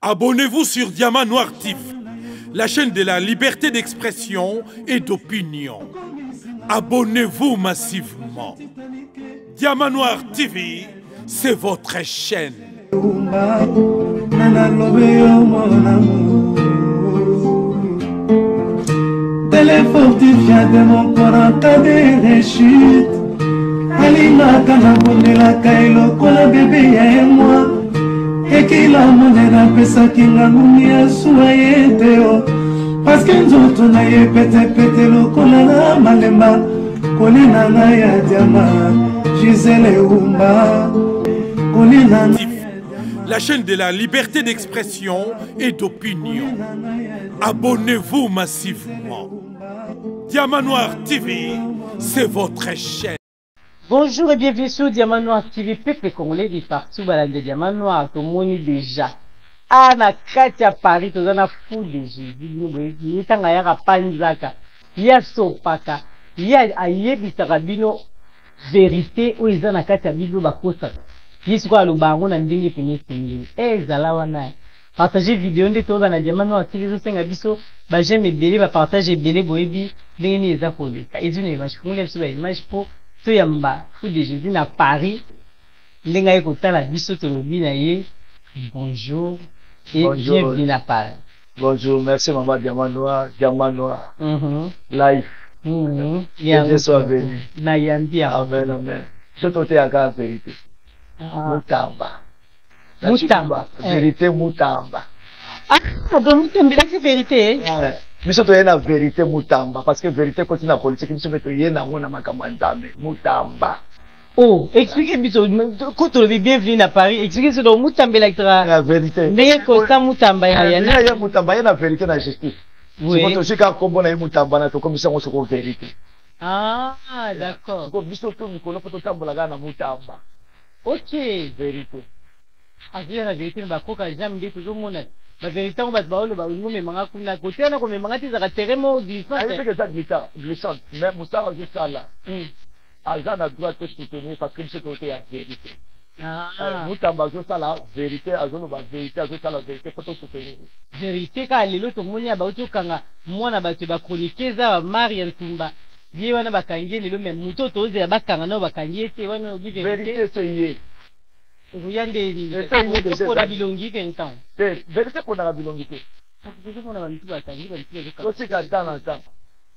Abonnez-vous sur Diamant Noir TV, la chaîne de la liberté d'expression et d'opinion. Abonnez-vous massivement. Diamant Noir TV, c'est votre chaîne. Fortifié de mon corps en cas de rechute. Alina Kanabonela Kailo, Kola bébé et moi. Et qu'il a monnaie pesa kinga mumia suayeteo. Parce que nous on a eu pété le kola malemba. Kolina naya diama, Gisèle Oumba. Kolina. La chaîne de la liberté d'expression et d'opinion. Abonnez-vous massivement. Diamant Noir TV, c'est votre chaîne. Bonjour et bienvenue sur Diamant Noir TV. Peuple congolais de partout, balade de Diamant Noir, tout le monde déjà. Ah, na Katia Paris, tout le monde fou de Jésus. Il y a un panzaka, il y a sopaka, il y a ayebisarabino vérité où ils ont na Katia Bible bakosa. Yesu kwa lubango na ndenge penye singi. Zalawa na. Partagez vidéo de tout dans la Diamant Noir TV zo senga biso. Ba j'aime belé ba partager belé boyebi ndenge ni eza koleka. Ezune image ko ngela biso image po to yamba fou de Jésus na Paris. Ndenga ekotala biso to lobi na ye. Bonjour et bonjour. Bienvenue na Paris. Bonjour, merci maman Diamant Noir, Diamant Noir. Live. Bien soit venu. Na yambia. Amen, amen. Je te dis la vérité. Mutamba. Mutamba. Vérité Mutamba. Ah, donc Mutamba c'est vérité. Mais surtout il y a la vérité Mutamba parce que vérité continue la politique nous sommes il y a na mona makamandame Mutamba. Oh, expliquez biso quand on est bienvenu à Paris, expliquez ce dont Mutamba la vérité. Mais quand Mutamba il y a Mutamba il y a la vérité na justice. Oui. Si on te ka kombo na Mutamba na to comme ça on se trouve vérité. Ah, d'accord. Ko biso to mikolo poto tambola na Mutamba. Ok. Vérité. La vérité, je ne jamais toujours mon la vérité, on va te parler, on va manga kuna côté, on va manga tes arrêteremo du sang. Avec que ça glissante, même Moussa juste ça là. Azan a droit de soutenir parce que c'est côté la vérité. Mutamba juste ça la vérité, Azan va vérité, Azan ça la vérité, faut soutenir. Vérité quand les autres moni a bautu kanga, moi na batu ba chroniquer za Mariam Tumba. Ye wana bakangie le même muto toze ya bakanga na bakangie te wana obi vérité c'est yé. Ruyande ni ko da bilongi kentan. Vérité ko na bilongi te. Parce que on a bantu bakangie bantu ko sika tana ta.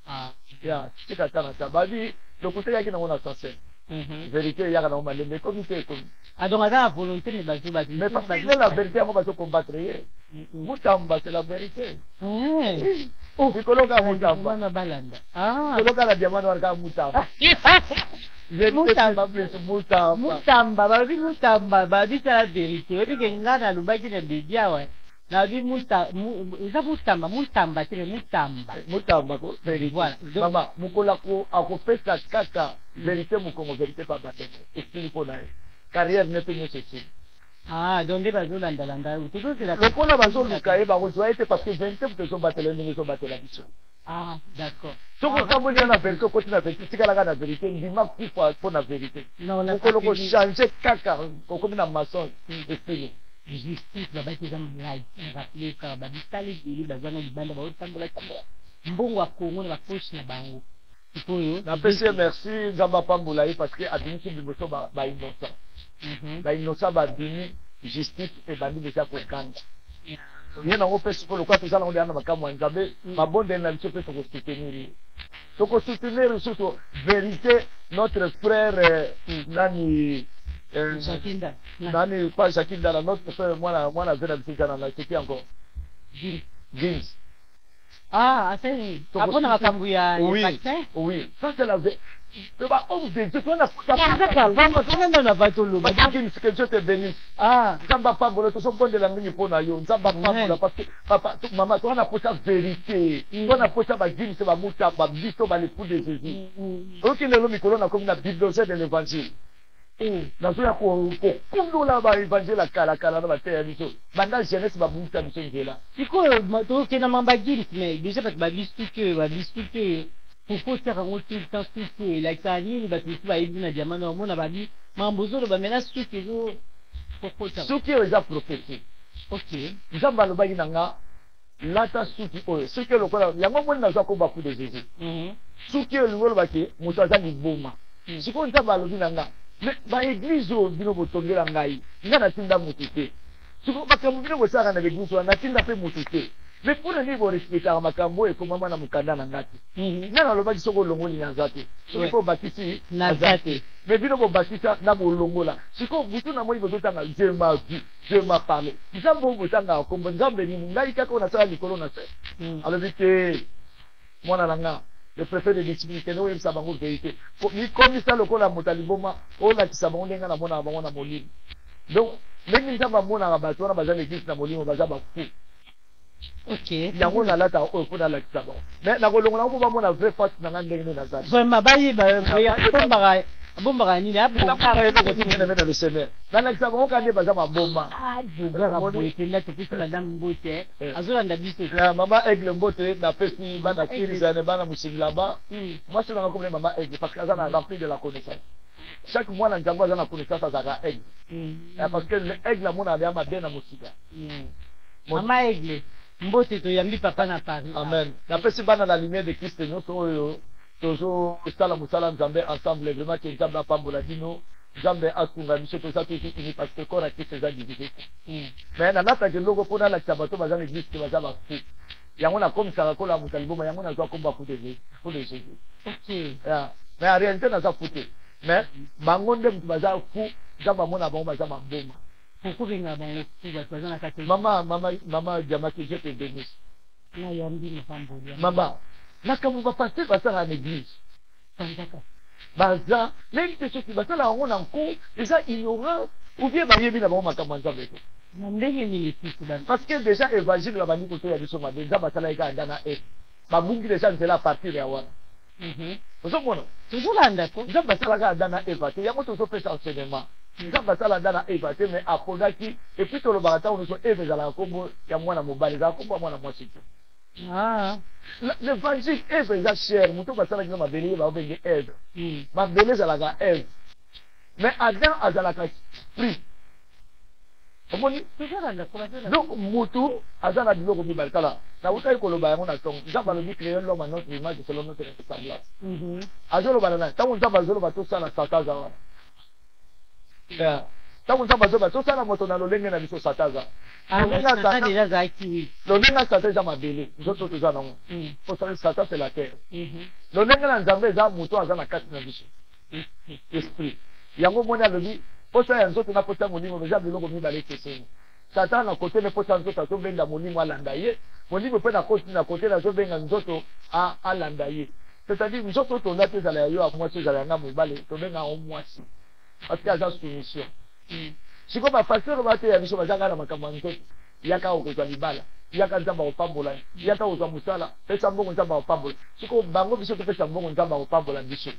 Ah, ya, sika tana ta. Babi le côté yaki na ona sanse. Vérité yaka na malembe comme c'est comme. Ah donc à volonté mais bazu bazu. Mais parce que la vérité on va se combattre. Mutamba c'est la vérité. Oh, Mikologa Mutamba. Mikologa la Diamant Noir ka Mutamba. Mutamba plus Mutamba. Mutamba, babi Mutamba, babi c'est la vérité. Obi kenga na lubaki na bibia wa. Na bi Mutamba, Mutamba c'est Mutamba. Mutamba ko vérité. Voilà. Mama, mukola ko akopesa kaka vérité mukongo vérité pas battre. Explique pour nae. Carrière ne peut pas ceci. Ah, donc les bateaux l'andalanda. Toujours c'est la. Le point là bateau le cahier bah on doit être parce que 20 pour se battre les nous battre la mission. Ah, d'accord. Donc quand vous dites la vérité, côté la vérité, c'est la vérité, il m'a pris pour la vérité. Non, on a pas changer caca, comme une maçon, expliquez. Justice là-bas c'est un live, rappeler car bah bitali dit bah zana di banda bah tambola tambola. Mbongo wa Congo na poche na bango. Na PC merci Nzamba Pambulayi parce que adinki biboso ba innocent. Ba innocent ba dini justice et bandi déjà pour kanda. Yena ngo pesi ko lokwa tozala ngo yana makamwa nzabe mabonde na biso pe to soutenir. To soutenir surtout vérité notre frère nani Jakinda. Nani pas Jakinda notre frère moi na vena bisika na c'était encore. Gins. Ah, c'est après na makambu ya vaccin. Oui, ça c'est la vérité. Bah, on dit, tu connais pas na batolo. Bah, que Dieu te bénisse. Ah, Nzamba Pambola, tout son bon de la nuit pour nayo. Nzamba Pambola, parce que papa, maman, toi on a pour sa vérité. Toi on a pour ça ba Dieu, c'est ba muta, ba biso ba l'époux de Jésus. Ok, le nom Nicolas na comme na Bible de l'évangile. Na zo ya ko kundula ba évangile la kala na ba te ya biso. Banda jeunesse ba muta biso ngela. Iko to ke na mamba Dieu, mais déjà parce que ba bistu que pourquoi faire un tout le temps souffler la carrière va tout va aider na Diamant Noir mon ababi mambozo le ba menace tout que pourquoi ça ce qui est déjà prophétique Ok. Nzamba lobaki nanga lata suki oyo soki lokola yango moni nazwa ko bafu de Jésus. Suki oyo lobaki moto aza liboma. Siko nzamba alobi nanga ba église oyo bino botongela ngai nga natinda motu te. Siko makambo bino bosala na église wana natinda mpe motu te. Mais pour ne pas respecter makambo et comme maman na mukanda na ngati. Nga nalobaki soko longoli na nzate. Soki ko bakisi na nzate. Mais bino bo bakisa na bolongola. Siko butu na moi bozotanga je m'as vu, je m'as parlé. Nzambo botanga kombo nzambe ni ngai kaka ona sala likolo na se. Alobi te mwana nanga le préfet de district no yebisa bango vérité. Ni comme ça lokola motaliboma ola kisabango ndenga na mona bango na molimo. Donc ndenge nzamba mona na bato na bazana église na molimo bazaba fou. Ok. Yango na lata o ko na la kisaba. Mais na kolongola ko ba mona vrai face na ndenge na zali. Vraiment bayi ba bomba ni na na kare ko tini na le semaine. Na la kisaba ko kande baza mabomba. Ah, bugara boite na to pisa na mbote. Azola ndabiso. Ya mama Aigle Mbote na pesi bana kiriza ne bana musingla ba. Moi je na ko mama Aigle parce que ça na rempli de la connaissance. Chaque mois na nzambo na connaissance za Aigle. Parce que l'Aigle la mona ya mabe na musika. Mama Aigle Mbote to yambi papa na Paris. Amen. Na pesi bana la lumière de Christ nyonso oyo toujours sala musala nzambe ensemble vraiment que nzambe apambola dino nzambe asunga biso to sato ini parce que corps à Christ za divisé. Mais na nata ke logo pona la sabato bazana église ke bazaba fu. Yango na comme ça ko la mutaliboma yango na zwa komba fu de Jésus. Ok. Ya. Mais en réalité na za fute. Mais bangonde mtu baza fu nzamba mona bango baza maboma. Maman Diamaki, je te bénisse. Maman, là quand vous va passer, va ça à l'église. Baza, même ceux qui va ça là, on en cours, déjà ignorant, ou bien marié bien avant ma camarade avec vous. Parce que déjà, évangile la banni côté à l'issue, déjà, va ça là, il y a un et. Ma bungi déjà, c'est là partir de Awan. Vous savez, toujours là, d'accord. Déjà, va ça là, dans un éva. Il y a beaucoup de fait enseignement. Nzamba sala ndana eva te mais apodaki et puis to lo barata on so eve za la kombo ya mwana mobali za kombo mwana mwasi. Ah, l'évangile eve za cher muto basala kina mabele ba obenge eve. Mabele za la ga eve. Mais Adam azala ka prix. Omoni toujours là d'accord. donc mutu azala biloko mibali kala na utai ko lo ba ngona tong nzamba lo bi créer l'homme à notre image selon notre ressemblance. Azolo banana tango nzamba azolo ba to sala sakaza wa. Yeah. Tangu nzamba zoba to sala moto na lolenge na biso sataza. Déjà zaki. Lolenge sataza za mabele, nzoto to za nango. Po sala sata c'est la terre. Lolenge na nzambe za moto aza na kati na biso. Esprit. Yango mona lobi, po sala nzoto na pota molimo za biloko mibale keseni. Satan na kote ne pota nzoto to benga molimo alanda ye. Molimo pe na kote na zo benga nzoto a alanda ye. C'est-à-dire nzoto to na te za la yo a mwasi za la nga mobale to benga o mwasi. Parce qu'il y a une soumission. Si comme un pasteur va te yabiso bazanga na makambo nzoto, yaka okozwa libala, yaka nzamba opambola, yaka ozwa musala, pesa mbongo nzamba opambola. Siko bango biso to pesa mbongo nzamba opambola biso.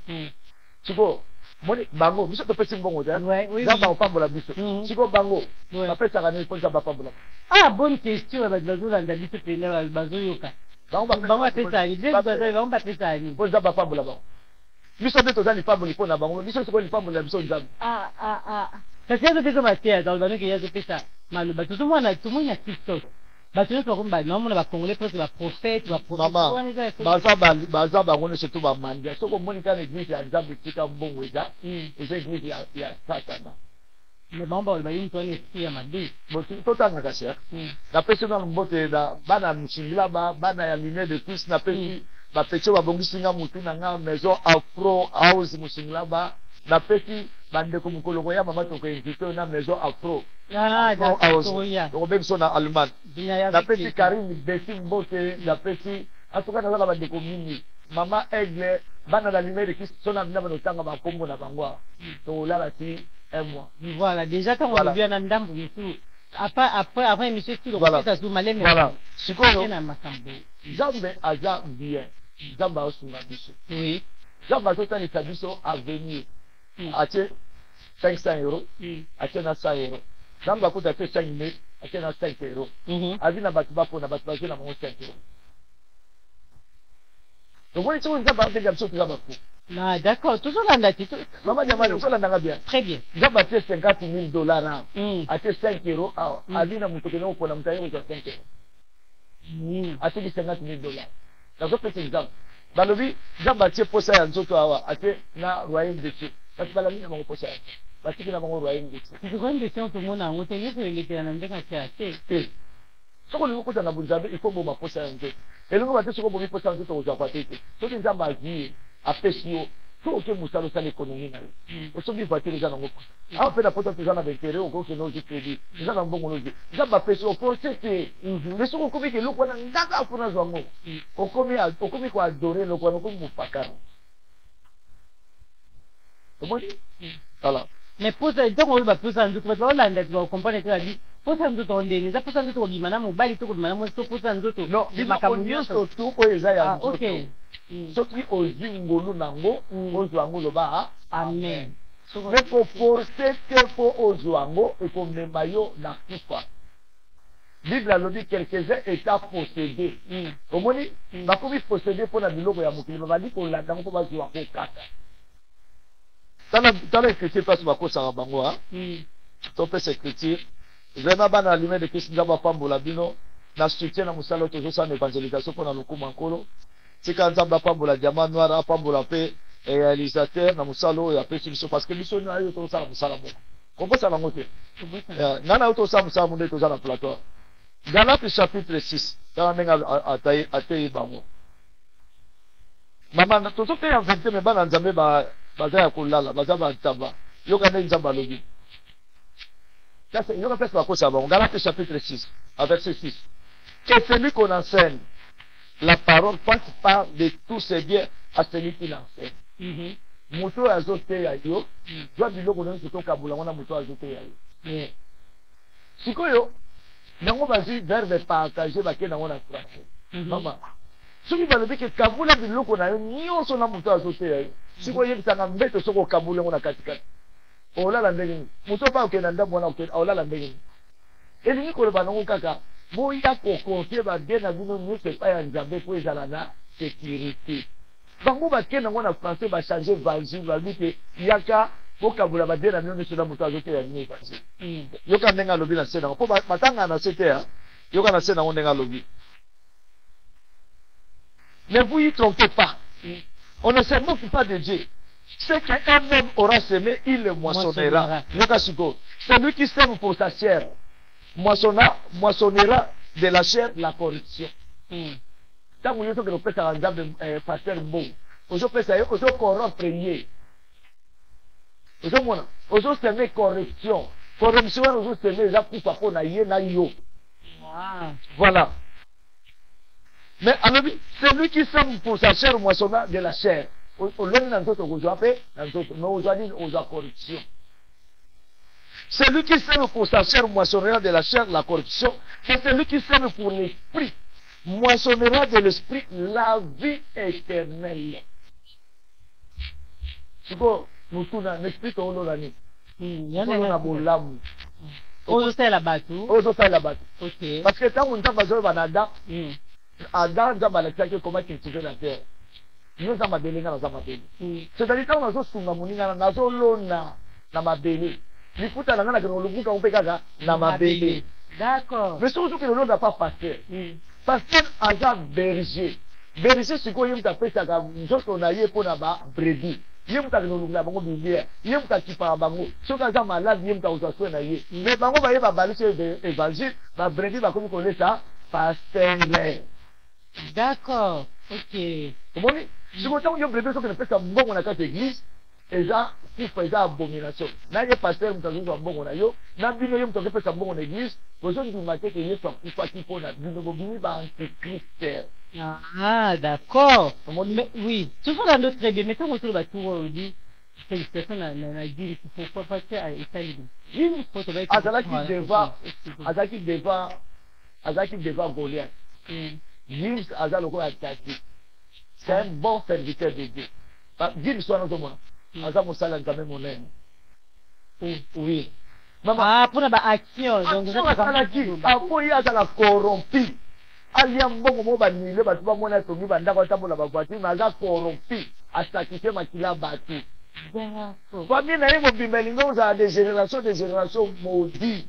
Siko moni bango biso to pesa mbongo nzamba opambola biso. Siko bango ba pesa kana ko nzamba opambola. Ah, bonne question ba bazolanda biso pena bazoyoka. Bango pesa ni, bango pesa ni. Ko nzamba opambola bango. Biso de tozali pambola pona bango, biso siko ni pambola biso nzamba. Kasi yazo pesa matea dans le que yazo pesa maloba tout le monde a TikTok. Bato nyonso bakomba naomona bacongolais presque baprophète baza bango nyonso to bamandia soko omoni kaka église ya nzambe etika mbongo eza église ya satana. Mais bango baloba ye moto wana esprit ya mabe totangaka cher napesi nano mbote na bana misingila bana ya lumière de Christ napesi bapeti oyo babongisi nga mutu na nga maison afro house mosingila napesi bandeko mokolongo ya mama tokoinvite na maison afro okobengiso na Allemagne. Napesi Karim Besi Mbote, napesi atuka nazala bandeko mingi mama Aigle bana la lumière de Christ sona mina banotanga bakombo na bango tolala ti un mois. Voilà, déjà quand on vient na ndambo misu après monsieur qui le fait ça maleme. Voilà. Sikoyo Nzambe aza bien. Nzambe asunga biso. Oui. Nzambe azotanisa biso à venir. Atie 500 euros, atie na 100 euros. Nzambe akuta pe 5 000, atie na 5 euros. Avi na batu bapo na batu bazo na 5 euros. Donc on est sur Nzambe abenga biso tuza bapo. Ah, d'accord. Toujours dans la tête. Maman Diamant, on l'a bien. Très bien. J'ai battu 50 000 $. À 5 euros. À Dina Moutokeno, pour la montagne, on 5 euros. À 50 000 $. Dans un petit exemple. Dans le vie, j'ai battu pour ça, en tout cas, à na royaume de Dieu. Parce que la ligne n'a pas ça. Parce que n'a pas royaume de Dieu. C'est quoi une question tout le monde a monté, il faut les faire un peu comme ce qu'on veut qu'on a besoin, il faut que vous fassiez un peu. Et nous, on va dire ce qu'on veut faire un peu aux appartements. Ce qui est en bas, à Pessio, tout ce que vous savez, c'est l'économie. Au sommet, vous voyez les gens dans vos poches. En fait, la porte, les gens avec intérêt, au côté de nos crédits, les gens dans bon logique. Les gens va Pessio, pour c'était. Mais ce qu'on commet, que l'eau, on a un gaga pour nous avoir. On commet quoi adorer, l'eau, on a comme vous pas car. Comment dire? Voilà. Mais pour ça, donc on va poser un doute, on l'a dit, on comprend que la vie. Pour ça, nous on dit, ça pour ça, nous on dit, madame, on va aller tout, madame, on pour ça, nous non, il m'a camouillé surtout pour les aïeux. Ok. Ce qui aux Zingolo Nango, aux Zouango le bas. Amen. Mais pour forcer que pour aux Zouango et pour les maillots n'a plus pas. Bible a dit quelques-uns états possédés. Comment dit? Ma commis possédé pour la bilogo ya mokili, ma dit pour la dango pour ma Zouango 4. Dans l'écriture, parce que ma cause à Bango, ton fait écriture, vraiment, ban allumé de Christ, nous avons pas Bolabino, na soutien na musalo, toujours sans évangélisation pour nous Mankolo. C'est quand nous avons pas Bola Diamant Noir, pas Bola Paix, et réalisateur, na musalo, et après, parce que nous sommes là, nous sommes là, nous sommes là. Comment ça va monter? Nana, nous sommes là, nous sommes là, nous plateau. Galates chapitre 6, dans la Ataï Bango. Maman, tout ce qui est en vérité, mais ban Nzambe, baza ya kolala baza bantaba yoka nde nzamba lobi sasa yoka pesa bakosa ba Galates chapitre 6 verset 6 que celui qu'on enseigne la parole passe par de tous ses biens à celui qui l'enseigne moto azote ya yo doit biloko na nso kabula wana moto azote ya yo sikoyo nango bazi verbe partager bakena wana français mama soki balobi ke kabula biloko na yo nyonso na moto azote ya yo siko yebisanga mbeto soko kabule ngona katikati olala ndenge moto pa okenda ndambo wana okenda olala ndenge elingi koloba nango kaka boya kokonte bade na bino nyonso epai ya nzambe po ezala na sécurité bango bakenda ngo na français bachange évangile babi te yaka bokabula bade na bino nyonso na moto azoteya bino évangile yoka ndenge alobi na se nango mpo matanga na se te yoka na se nango ndenge alobi ne vous y trompez pas. On ne se moque pas de Dieu. Ce qu'un homme aura semé, il le moissonnera. Celui qui sème pour sa chair moissonnera de la chair la corruption. Tant que vous avez fait un pasteur beau, vous avez fait un corrompre. Vous avez semé corruption. Corruption, vous avez semé la coupe à na yo. Voilà. Mais alors, celui qui sème pour sa chair moissonnera de la chair. Celui qui sème pour sa chair moissonnera de la chair la corruption. Et celui qui sème pour l'esprit moissonnera de l'esprit la vie éternelle. C'est quoi? Nous tournons l'esprit au Lolani. Parce que tant qu'on a besoin d'Adam, Adam a comment cultiver la terre. Nous avons des lignes dans la mabele. C'est-à-dire quand on a sunga muninga na zolona na mabele. Liputa na ngana kino lubuka umpeka na mabele. D'accord. Mais surtout que le nom n'a pas pasteur. Pasteur aza berger. Berger c'est quoi? Il m'a fait ça comme juste on a eu pour là-bas brebis. Il m'a kino lubula bango bibier. Il m'a kipa bango. Ce que ça malade il m'a osa soin na ye. Mais bango ba ye ba baliser évangile, ba brebis ba comme connaît ça pasteur. D'accord. Ok. Comment dit? Si vous avez un bébé qui ne peut pas bon dans la église, et ça, il faut faire abomination. N'a pas pasteur qui est bon dans yo, n'a pas bien qui peut pas bon dans l'église, vous avez du matin que Yesu il faut qu'il faut na du nouveau bini ba antichrist. Ah, d'accord. Oui, toujours dans notre très bien. Mais quand on trouve tout on dit félicitations na dit pourquoi pas à Italie. Une photo avec Azaki devant Goliath. James Azaloko attaqué. C'est un bon serviteur de Dieu. Dis-le soit notre moi. Azam Moussala quand même mon aime. Oui. Ah, pour la action. Donc, ça va dire. Après, il y a la corrompu. Aliam bon mo ba ni le ba tuba mo na to mi ba ndako tambo la ba voiture na za corrompu. asacrifier makila batu. Famille na ye mobimba linga ozala des générations maudits.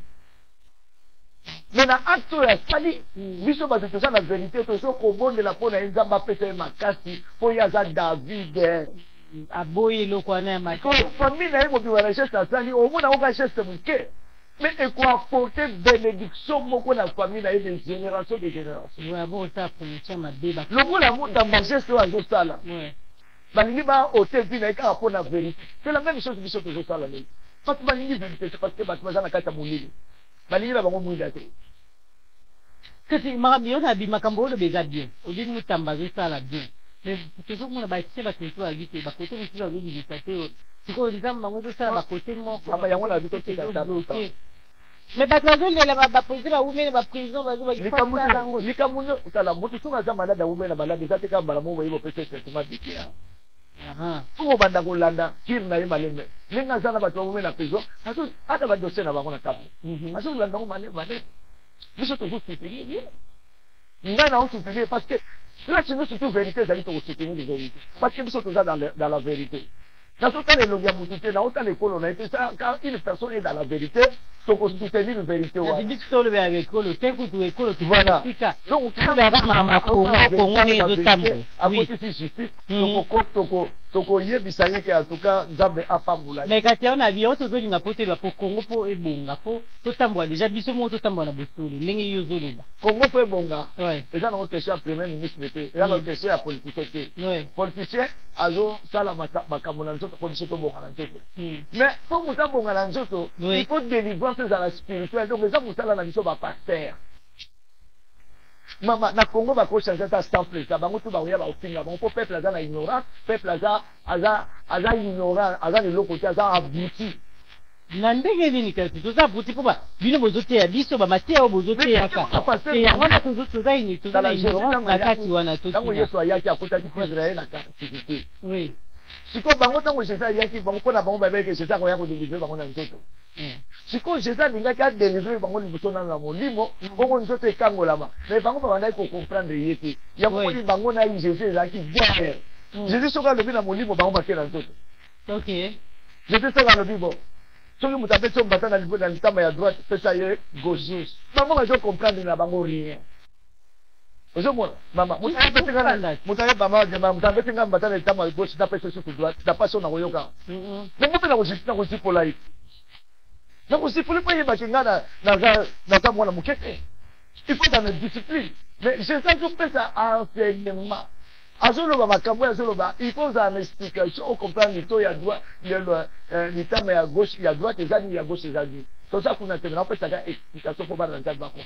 Maintenant acte ya sali biso bato toza na vérité tozo kobondela mpona ye nzambe apesa ye makasi mpo ye aza David aboyi eloko wana ya makasi. Famille na ye mobimba na geste asali omona oka geste moke mais ekoapporte bénédiction moko na famille na ye de génération lokola motambo geste oyo azosala balingi baote vi na ye kaka mpo na vérité. C'est la même chose biso tozosala lelo bato balingi vérité c'est parce que bato baza na kati ya molili balingi na bango mwinda te. Kasi yo na bimakambo oyo beza bien odini motambo azosala bien mais tozomona batie bato mosusu bazwi te bakote mosusu bazobimisa te sikoyo nzambe bango ezosala bakote moko yango na bito tekata mais bato bazolela bapréside baumene baprésident bazobalikambo likambo otala moto soki aza malade aumene na malade eza te kaka mbala moko boyebi opesa traitement bikea soki obanda kolanda kire na ye malembe ndenge aza na bato baumene na prison ata badosie na bango na table azolanda yango malebe biso tozosoutenir ye ngai na osoutenir parce que là chez nous surtout vérité ezali tokosoutenir de vérité parce que biso toza dans la vérité. Nazotala elongi ya motu te naotala ekolo na ye te quand une personne est dans la vérité tokosoutenir une vérité wana biso tolobela ekolo te kutu ekolo voilà donc kongo ne ezotambola akotisi justice tokoyebisa ye ke atuka nzambe apambola mais kati ayo na biyo tozolinga mpo telwa mpo kongo mpo ebonga mpo totambola deja biso moko totambola na bosolo ndenge yo ozoloba kongo mpo ebonga eza nango question ya premier ministre te eza nango question ya politicien te politicien azosala makambo na nzoto mpo biso tobonga na nzoto mais mpo moto abonga na nzoto il faut délivrance ezala spirituelle donc eza mosala na biso bapaster mama na Congo bakochange ata sample ta bango tu baoya baofinga bango mpo peuple aza na ignorance peuple aza ignorant aza leloko te aza abouti na ndenge nini kasi toza abouti mpo bino bozoteya biso bamateya oyo bozoteyaka yango na toza ignorance na kati wana ntango yesu ayaki akutaki israel na captivité sikoyo bango ntango jésus ayaki bango mpo na bango babeke jésus akoya kodelivre bango na nzoto sikoyo jésus alingaki adelivre bango liboso nano na molimo bongo nzoto ekangolama mais bango babandaki kocomprendre ye te yango moni bango na ye jésus ezalaki guerre jésus soki alobi na molimo bango bake na nzoto jésus soki alobi bo soki moto apesi ombata na litama ya droite pesa ye gauche bango bazocomprendre na bango rien ozomona mama moto apesi nga mbata na litama ya gauche napesa susu droite napasi oyo nakoyoka nango mpe nakozipola ye nakosifuli mpo yebaki nga naza mwana moke te il faut dans la discipline mais jésus azopesa enseignement azoloba makambo oyo azoloba il faut ozala na explication ocomprendre lito ya litama ya gauche ya droite eza nini ya gauche eza nini toza kuna te naopesaka explication mpo bana na nzambe bako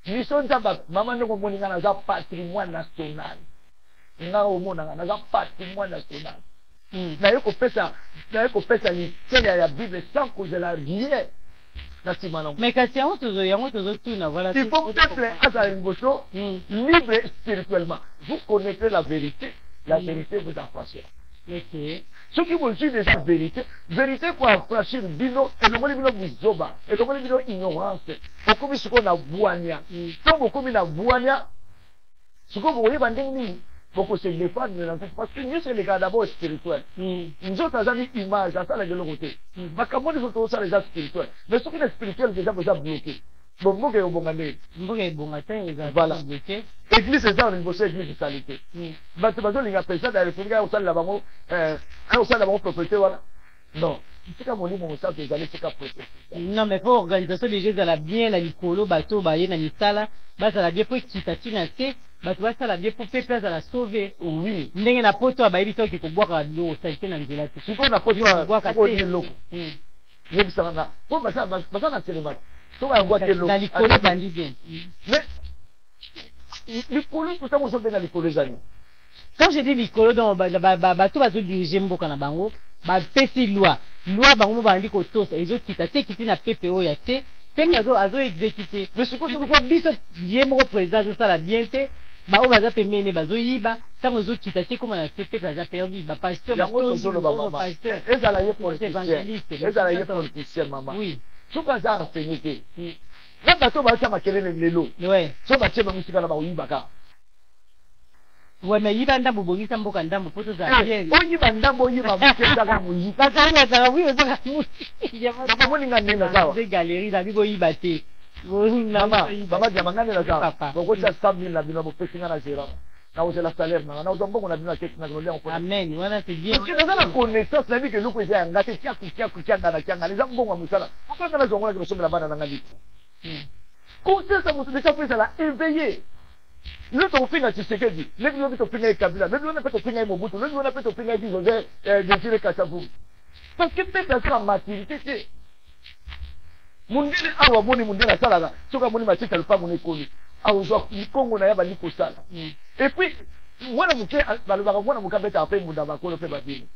miso nzambe mama ndenge omoni nga naza patrimoine national nga omonanga naza patrimoine national naye kopesa litele ya bible sans kozela rien na nsima nango mais kasi yango tozotuna voilà il faut peuple azala liboso libre spirituellement vous connaissez la vérité vous affranchira soki bozwi déjà vérité koafranchir bino elongoli bino buzoba elongoli bino ignorance bokomi sikoyo na bwania to bokomi na bwania sikoyo bokoyeba ndenge nini bokose défendre na nzoto parce que nyonso elekaka d'abord spirituel nzoto aza ni image asalaka eloko te makambo nyonso tozosala eza spirituel mais soki na spirituel déjà boza bloqué bomboka ekobonga ndenge mboka ebonga te voilà église eza na liboso église esali te bato bazolinga président ya république ayokosalela bango propriété wana non tika molimo mosantu ezali tika propriété non mais po organisation déjà ezala bien na likolo bato baye na misala bazala bien po ekita ntina te bato basala bien po peuple azala sauve oui ndenge na poto abayebi toki kobwaka biloko sali te na nzela te sikoyo na poto eloko yebisaka nga po baza na telemate soka yango ate eloko na likolo bandi bien mais likolo tota mosobe na likolo ezali quand je dis likolo donc bato bazodirige mboka na bango bapesi loi bango mo bandi kotosa ezokita te ekiti na pepe oyo ya te mpe azoexécute mais sikoyo biso ye moko président azosala bien te baoyo baza pembeni bazoyiba ntango ezokita te koma na pepe aza perdu bapaster ezala ye politicien mama soki aza renseigné te na bato batia makelele lelo so batie bango esika na bakoyibaka Ouais, mais il va ndambo bongisa mboka ndambo poto za bien. Oyiba ndambo oyiba mukeza muyi. Bakanga za oui oza muyi. Baba moni ngane na sawa. Des galeries na bigo yibate. Mama, baba dia mangane na sawa. Boko cha 100,000 na bino bopesinga na zera. Na oza la salaire na oza mbongo na bino na keki na golia on. Amen. Voilà c'est bien. Parce que dans la connaissance la vie que nous pouvons ngate kia na kianga les mbongo musala. Pourquoi na zongola que sommes là-bas na ngali. Conseil ça vous déjà fait ça là éveillé. Le ton fin à Tshisekedi, le nous on peut finir Kabila, le nous on peut finir Mobutu, le nous on peut finir José Désiré Kassabou. Parce que peut-être ça maturité c'est mundele awa moni mundela sala soka moni matita lupa moni koni awo zo Kongo na ya bali ko sala. Et puis mwana muke balobaka mwana muka beta après munda bakolo pe babini.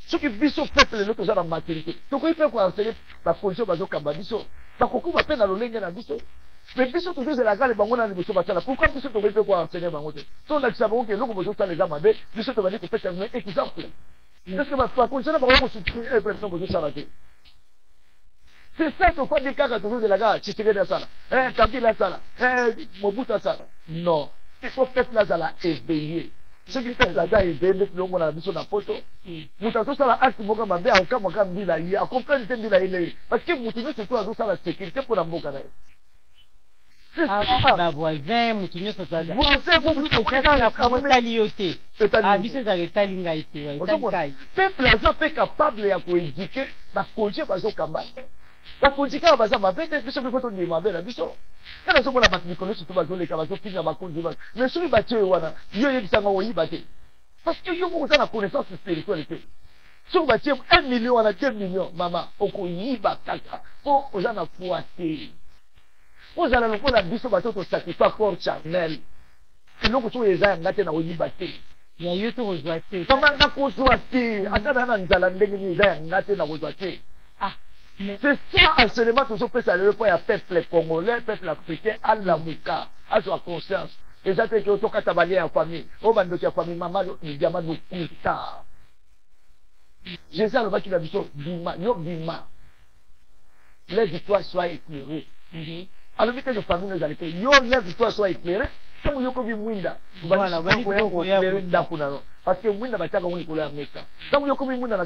Soki biso peuple le to za na maturité. To ko ipe ko enseigner la position bazo kamba biso. Bakoku ba pe na lolenge na biso. Mais biso toujours c'est la gale bango na liboso batala. Pourquoi biso to ipe ko enseigner bango te? To na kisabo ke loko bozo sala les amabe, biso to bali ko peta un exemple. Est-ce que ba fa ko sala bango ko soutenir et personne bozo sala te? C'est ça qu'on fait des cas toujours de la gare, Tshisekedi à ça, Kabila ça, Mobutu ça. Non, il faut faire la zala éveillé. Ce qui fait la gare éveillé, le plus long on a vu sur la photo. Moutato ça la acte moka mabé, en cas moka mbila yi, à comprendre le mbila yi. Parce que Moutino c'est toi ça la sécurité pour la moka là. Ah, bah voisin, Moutino ça ça. Voisin, vous vous talioté. Ah, biso za talinga ici, ouais. Peuple là fait capable ya ko éduquer, ba coacher ba zo kamba. La politique a basé ma bête, biso ko to ni ma bête la biso. Kana so bona bat ni kono surtout ba zo le ka ba zo fina ba konzi ba. Mais sur ba tue wana, yo yebisa nga wo yibate. Parce que yo mo na connaissance spiritualité. Sur ba tue 1 million à 2 millions, maman, oko yiba kaka. Po oza na foité. Oza na ko na biso ba to sacrifice pour Chanel. Eloko to eza ngate na wo yibate. Ya yo to ozwate. Comment na ko ozwate? Ata na nzala ndenge ni eza ngate na ozwate. Ah. C'est ça, enseignement, toujours fait ça, le peuple congolais, peuple africain, à la mouka, à sa conscience. Et ça fait que tu as travaillé en famille, au bando de famille, maman, il y a mal de couta. J'ai ça, le bas qui l'a dit, bima, yo bima. Les victoires soient éclairées. Alors, vite, les familles nous allaient dire, yo, les victoires soient éclairées. Comme yo, comme Mwinda. Voilà, parce que Mwinda va faire comme une couleur méca. Comme yo, comme Mwinda, na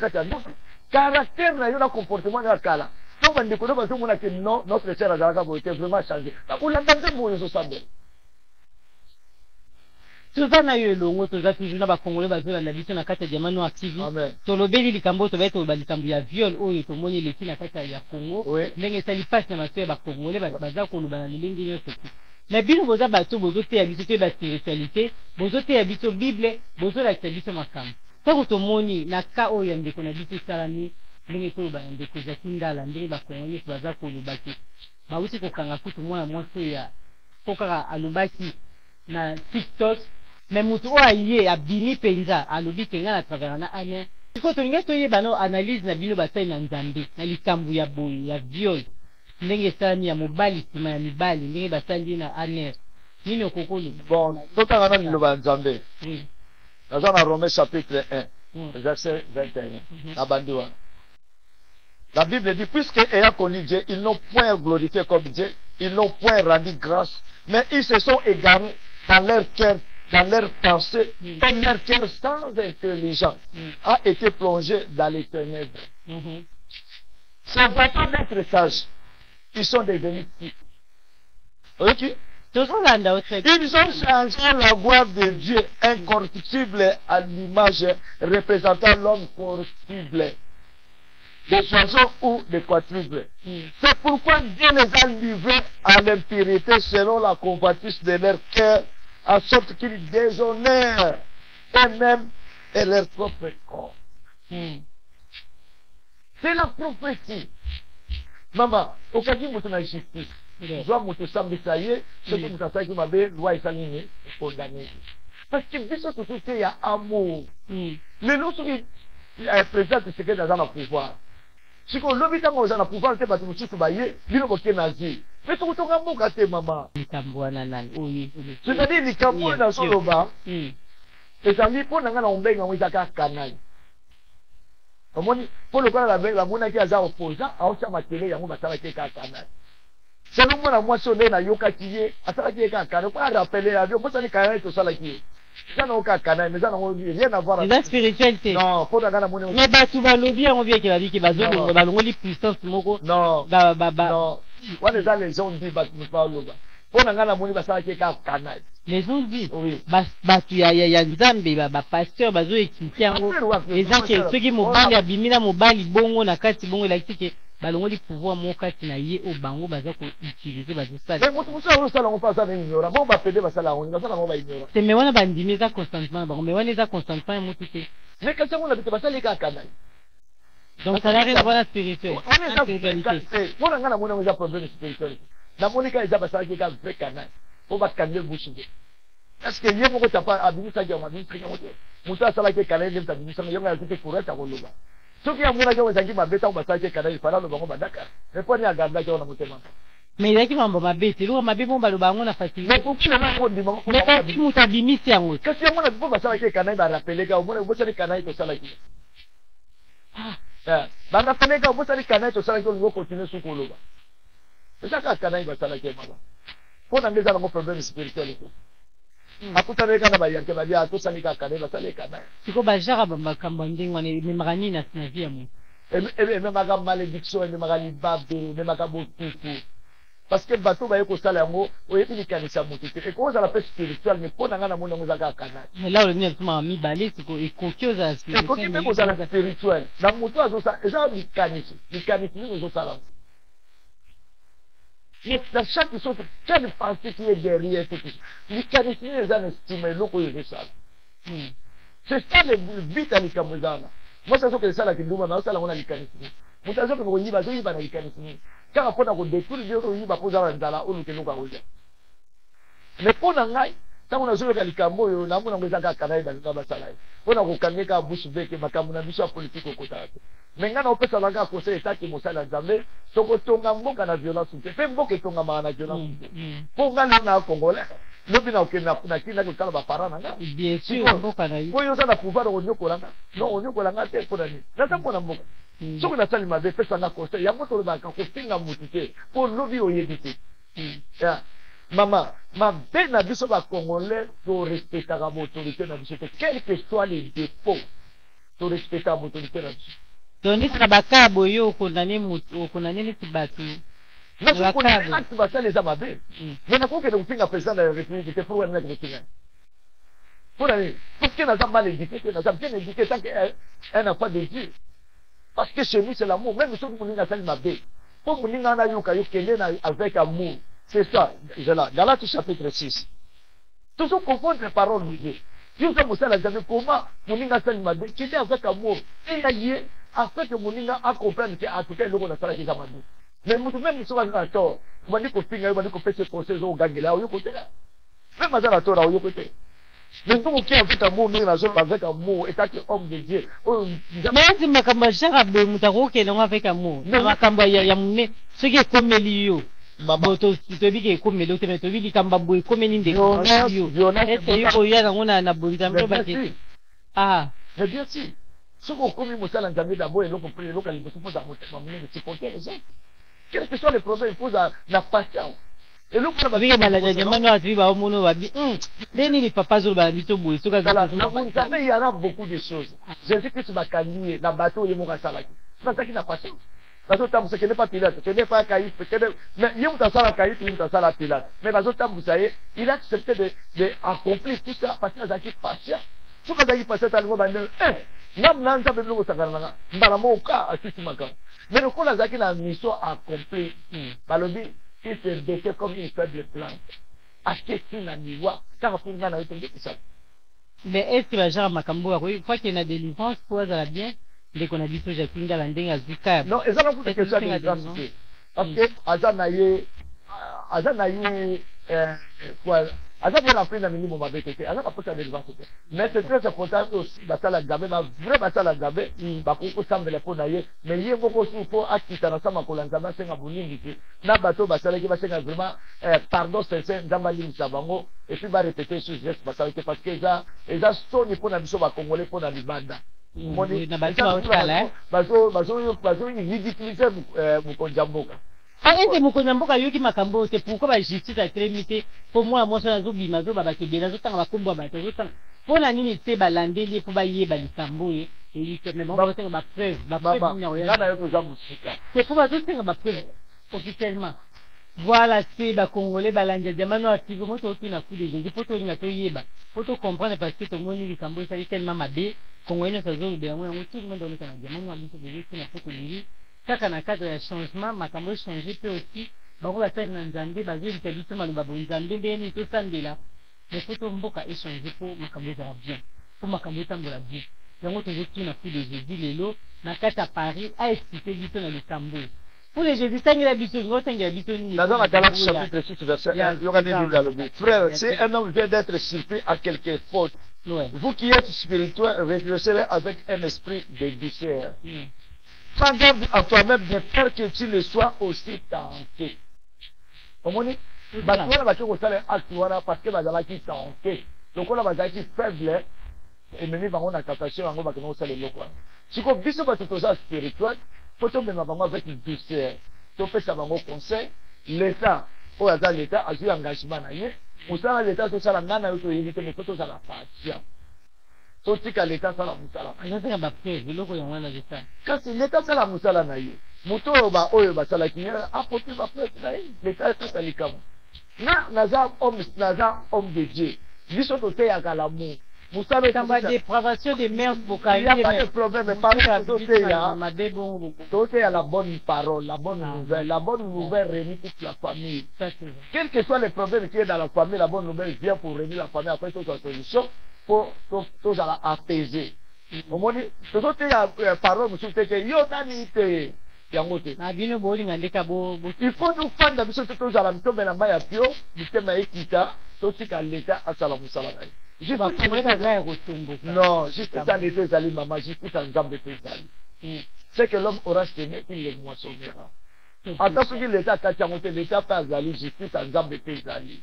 caractère na yo na comportement na kala to bande ko do ba so mona ke non notre cher azalaka bo était vraiment changé ba ko landa mo yo so sabe to zana yo longo to za toujours na ba congolais ba zo na biso na kata jamano active to lobeli likambo to ba to ba likambo ya viol oyo to moni leki na kata ya Congo ndenge sali passe na maso ba congolais ba za ko lobana lingi yo soki na bino boza ba to bozo te ya biso te ba spiritualité bozo te ya biso bible bozo la biso makam. Tant que moni na ka oyo ndeko na biso salami ndenge ko ba ndeko za kindala ndenge ba kongoni baza ko lubaki ba uti ko kanga kutu mwana mwaso ya kokaka alubaki na TikTok mais mutu o aye abini penza alubi kenga na travers na ane ko to ngeto ye bano analyse na bino batai na nzambe na likambu ya boy ya viol ndenge salami ya mobali sima ya mibali ndenge basali na ane nini okokolo bon totanga na liloba nzambe dans Romains chapitre 1, verset 21. La Bible dit, puisque ayant connu Dieu, ils n'ont point glorifié comme Dieu, ils n'ont point rendu grâce, mais ils se sont égarés dans leur cœur, dans leur pensée, comme leur cœur sans intelligence a été plongé dans les ténèbres. Sans vraiment d'être sages, ils sont devenus petits. Ok? Ils ont changé la gloire de Dieu incorruptible à l'image représentant l'homme corruptible, des oiseaux ou des quadruples. C'est pourquoi Dieu les a livrés à l'impurité selon la convoitise de leur cœur, en sorte qu'ils déshonorent eux-mêmes et leur propre corps. C'est la prophétie. Maman, au cas où vous avez justice. Doit moto sambisa ye ce que mutasa ki mabe loi isalini condamné parce que biso tout il y a amour le nous qui président de ce que dans un pouvoir si qu'on lobi tango dans un pouvoir te batu mutu ba ye bino ko kenazi mais tout to ngamo ka te mama likambwana nani oyi c'est-à-dire likambo na soloba ezali po na ngana ombenga mwitaka kanali omoni po le kwa la mona ki aza opposant aocha matele yango batala ke ka kanali. C'est le moment moi sonné na yoka kiye asala kiye ka kana kwa rappeler avion bosa ni kana to sala kiye ça n'a aucun canal, mais ça n'a rien à voir avec la spiritualité. Non, faut regarder mon. Mais bah tu vas lobby on vient qu'il a dit qu'il va zongo va longo li puissance moko. Non. Non. On les a les gens dit bah tu pas loba. Faut regarder mon ça qui est canal. Les gens disent oui. Bah tu y a Nzambe ba pasteur bazo expliquer en les gens qui ceux qui mobali abimina mobali bongo na kati bongo la kiti balongo li pouvoir mon kati na ye o bango baza ko utiliser bazo ça. Mais moi ça on passe à ignorer. Bon ba pédé ba ça là on va ça on va ignorer. C'est mais on a bandimi ça constantement mais on ça constantement mutu te. Mais quand on a dit ba ça les gars canal. Donc ça n'a rien à voir avec la spiritualité. Moi on a mon problème spirituel. Na monika eza ba ça qui est vrai canal. On va canner bouche. Est-ce que yé moko tapa abimi ça jama abimi ça jama muta sala ke canal dem ta bimi ça yonga ko te kurata ko loba. Soki ya muna jawe zangi mabeta ba ça ke canal fala lo bango badaka. Mais pas ni aganda ke ona mutema. Mais il y a qui mambo mabete lo mabe bomba lo bango na facilité. Mais pour qui na ko ndima ko. Mais qui muta bimi si yango. Kasi ya muna ba sala ke canal ba rappeler ka mona bo sala canal to sala ki. Ah. Ba rappeler ka bo sala canal to sala ki on continue su ko loba. C'est ça ka canal ba sala ke mala. Pour na ngeza na problème spirituel. Akutana kana ba yanke ba dia to sanika kana ba saleka na siko ba jara ba makambo ndingo ne magani na sinavia mu même maga malédiction même maga libabde même maga botutu parce que bato ba yeko sala yango oyebi likanisa mutu et cause la paix spirituelle mais pona ngana mona ngozaka kana mais là on est tuma mi balé siko et kokioza spirituelle et kokime bozala spirituelle na mutu azosa eza likanisi ni ozosala. Mais dans chaque chose, quelle pensée qui est derrière tout ça? Les canisiens, les gens estiment l'eau que ça. C'est ça le but à l'Ikamuzana. Moi, c'est ça que ça, la Kindouma, mais ça, on a les canisiens. Moi, c'est ça que nous y va, les canisiens. Car après, on a détruit les autres, on va poser un dala, ou nous nous va. Mais pour n'engager, tant on a joué avec les Kambo, on a mon engagement à Canada dans le Basalaï. On a regagné qu'à bouche bec et ma camona mission politique au côté. Maintenant, on peut savoir qu'à cause de ça, qui m'a salé à Zambé, donc on a mon canal violence, fait beaucoup de ton amana violence. Pour gagner un Congolais, le bien au Kenya, on a qui n'a que Kalaba Parana. Bien sûr, on va aller. Pour y avoir la pouvoir au Nyokolanga, non, au Nyokolanga, c'est pour l'année. Là, ça, on a beaucoup. Ce qu'on a salé m'a fait ça, on a conseillé, il y a beaucoup de banques, on fait un moutité, pour l'ouvrir au Yédité. Maman, ma belle n'a vu sur la Congolais pour respecter la autorité, quels que soient les défauts, pour respecter la autorité. Donc, si tu boyo condamné ni tibatu. Mais je connais pas que ça les amabés. Mais n'a pas que donc un président de la République qui pour un mec de Kenya. Pour aller, parce qu'il n'a pas mal éduqué, qu'il n'a pas bien éduqué tant qu'elle n'a pas de Dieu. Parce que chez lui c'est l'amour, même si on n'a pas mabé. Pour mon n'a pas eu qu'elle avec amour. C'est ça, Galates chapitre 6. Toujours confondre les paroles de Dieu. Dieu fait mon salaire, comment mon n'a pas mabé, qui était avec amour. Et il a dit, afin que mon a comprendre qu'à tout cas, l'on a fait la mabé. Mais même si on a tort, on dit qu'on finit, on dit qu'on fait ce procès au Gangela, au côté là. Même à la tort, au côté. Mais nous qui avec amour, nous avons avec amour, étant homme de Dieu. Mais si ma cambachara be mutaro qui est avec amour, ma cambaya yamune, ce qui est comme Elio. Maboto, tu te dis que comme Elio, tu te dis que Kambabou est comme Ninde. Ah, mais bien sûr. Ce qu'on commet au salon d'Amé d'abord et l'on comprend les locaux, ils se posent à de supporter les autres. Quels que soient les problèmes, il faut la patience. Et l'autre, ça va dire il y en a beaucoup de choses. Jésus-Christ va calmer, la bateau, il mourra salaki. C'est pas ça qui n'a pas chance. Parce que ce n'est pas Pilate, ce n'est pas Caïphe, mais il y a un Caïphe, il y a un Pilate. Mais parce que vous savez, il a accepté d'accomplir tout ça parce qu'il a été patient. Ce qu'il a été patient, il a mais le coup, la mission accomplie, il se détient comme une faible plante. Acheter une aniwa, car pour nous, on a été ça. Mais est-ce que la genre Makambo, il faut qu'il y ait une délivrance pour aller bien, dès qu'on a dit que j'ai pris la landing à Zika. Non, et ça, on peut que ça délivrance. Parce que, Azanaï, quoi, Azanaï a pris un minimum avec été, Azanaï a pris la délivrance. Mais c'est très important aussi, Batala Gabé, ma vraie Batala Gabé, Bakoko semble les ponailler, mais il y a beaucoup de choses pour acquitter ensemble à Kolanzama, c'est un bouling ici. N'a bateau, Basala qui va se vraiment, pardon, c'est un Zambali Sabango, et puis va répéter ce geste, parce que ils ont sonné pour la mission à Congolais pour la Libanda. Bazo ridiculiser Mukonjamboka. ete mokonzi ya mboka ayoki makambo te pourquoi bajustice atelemi te mpo mwana mwasi oyo azobima azoba bato ebele azotanga bakombo ya bato azotanga mpo na nini te balandeli mpo bayeba likambo ye mais bango bazosenga bapreuve ngana yo toza mosika te mpo bazosenga bapreuve officiellement voilà te bacongolais balandi ya diamano active mo totuna fu de jésus mpo tolinga toyeba mpo tocomprendre parce que tomoni likambo esali tellement mabe congolais nyonso azolobela yango yango tout le monde oleka na diamano abiso tozotuna mpo tolingi kaka na cadre ya changement makambo echange mpe aussi bango basali na nzambe bazoyebisa biso maloba bo nzambe ndeni tosambela mais mpo to mboka echange mpo makambo ezala bien mpo makambo etambola bien yango tozotuna fu de jésus lelo na kati ya paris aexplike biso na likambo pour les jésus tangela biso ngo tangela biso nini dans la Galates chapitre 6 verset 1 il y aura des livres dans le but frère si un homme vient d'être surpris à quelque faute vous qui êtes spirituel réfléchissez avec un esprit de douceur prends garde à toi-même de peur que tu le sois aussi tenté omoni bato wana baki kosala acte wana parce que bazalaki tenté lokola bazalaki faible ememi bango na tentation yango bakende kosala eloko wana sikoyo biso bato toza spirituel mpo tomema bango avec douceur topesa bango conseil l'état oyo aza l'état azwi engagement na ye mosala l'état tosala ngai na yo toyebi te mais mpo tozala patient totika l'état asala mosala azoteka bapreuve eloko yango wana zeta kasi l'état asala mosala na ye moto oyo basalaki ye apoti bapreuve na ye l'état ekasa likambo naza homme de dieu biso toteyaka l'amour musala kamba dépravation de mœurs il y a pas de problème toteya la bonne parole la bonne nouvelle réunit toute la famille quel que soit le problème qui est dans la famille la bonne nouvelle vient pour réunir la famille après toute la solution pour tozala apaiser omoni tozoteya parole mosusu te ke yo nani te yango te na bino bolinga ndeka il faut tofanda biso te tozala mitombe na mai ya pio mitema ekita totika leta asala mosala na ye non, juste ça les deux alliés, maman, juste en gamme de deux alliés. C'est que l'homme aura semé, il le moissonnera. En tant que l'État a monté, l'État pas allié, juste en gamme de deux alliés.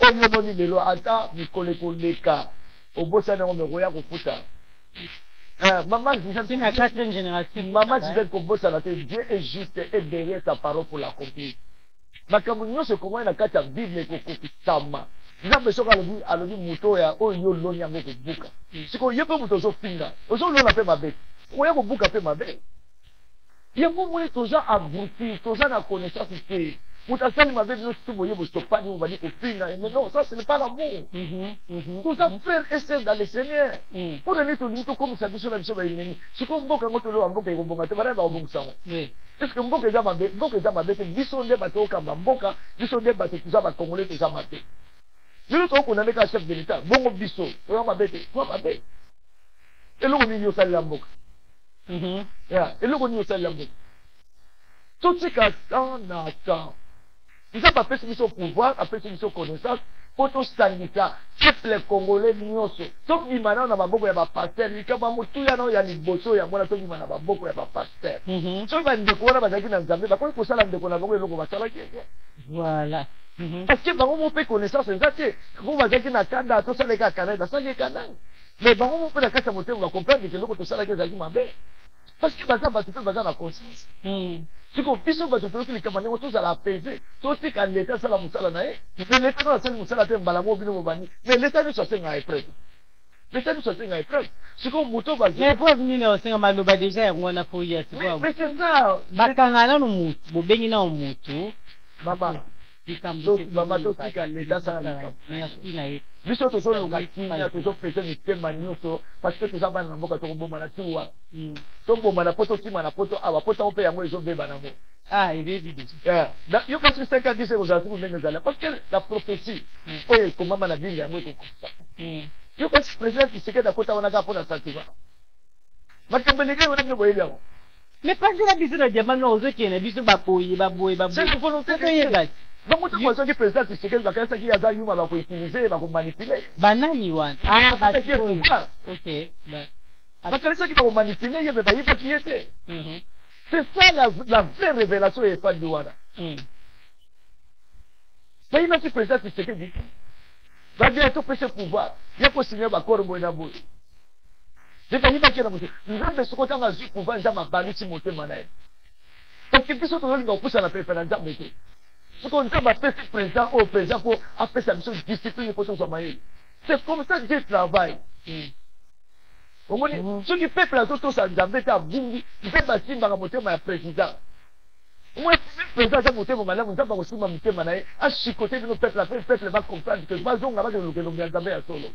Au moment de l'eau, attends, Nicole Koleka, au beau salon, on me regarde au putain. Maman, c'est la quatrième génération. Maman, je vais qu'on bosse à la tête. Dieu est juste et derrière sa parole pour l'accomplir. Ma communion, c'est comment il a qu'à vivre les cocos. Nzambe soka alobi moto ya oyo yo loni yango kobuka siko ye mpe moto ozofinga ozolona mpe mabe oya kobuka mpe mabe yango moni toza abruti toza na connaissance te moto asali mabe bino tutu boye bosopani obali kofinga mais non ça ce n'est pas l'amour toza frère et sœur dans le Seigneur mpo nani tolingi tokomisa biso na biso baineni siko mboka yango toloba mboka ekobonga te bana bakobongisa yango est-ce que mboka eza mabe te biso nde bato okamba mboka biso nde bato toza bakongole toza mabe bino tokondane ka chef de l'état bongo biso oyo mabe te toi mabe eloko nini osalela mboka eloko nini osalela mboka totika temps na temps nzambe apesi biso pouvoir apesi biso connaissance mpo tosangisa peuple congolais nyonso tobima nao na maboko ya bapaster likaba motuya nao ya liboso yango wana tobima na maboko ya bapaster soki bandeko wana bazalaki na nzambe bakoki kosala ndeko na bango eloko basalaki voilà parce que bango mpe connaissance eza te bango bazalaki na kanda tosalaki akanda basalaki kanda mais bango mpe na kati ya motema bacomprendre ke eloko tosalaki ezalaki mabe parce que baza bato mpe baza na conscience siko biso bato toyoki likambo ndenge tozala apaise totika leta asala mosala na ye mais leta no asali mosala te mbala mo bino bobani mais leta nyonso asenga épreuve leta nyonso asenga épreuve siko moto épreuve nini osenga maloba déjà yango wana po ya siko mais c'est ça bakanga nano mutu bobengi nao mutu mama mama totika leta asala biso tozolonga kimia tozopesa mitema nyonso parce que toza bana na mboka tokobomana tiwa tobomana po tokimana po awa po tango mpe yango ezobeba nango yo parce que 5 à 10 ozala siku ndenge ezala parce que la prophétie oyo ekomama na bili yango ekokosa yo kasi président Tshisekedi akota wana kaka mpo na sentiment makambo elenge wana bino boyebi yango mais parce que biso na diamano ozokende biso baboye toyeba bango ntango bazoki président Tshisekedi bakanisaki aza yuma bakoutilize bakomanipule banani wana bakanisaki bakomanipule ye me bayibaki ye te c'est ça la vraie révélation ya efandi wana bayinaki président Tshisekedi babia topesa pouvoir ya kosinye bakoro boye na boye nde bayibaki na moto nzambe soko ntango azwi pouvoir nzambe abalisi motema na ye parce que biso tozolinga kopusa na pepe na nzambe te soki nzambe apesi président oyo président mpo apesa biso discipline mpo tozwa mayele c'est comme ça Dieu travaille omoni soki peuple azotosa nzambe te abungi mpe basimbaka motema ya président moi président aza motema malamu nzambe akosimba mitema na ye achikote bino peuple ape peuple bacomprendre que bazonga bakelongelonge ya nzambe ya solo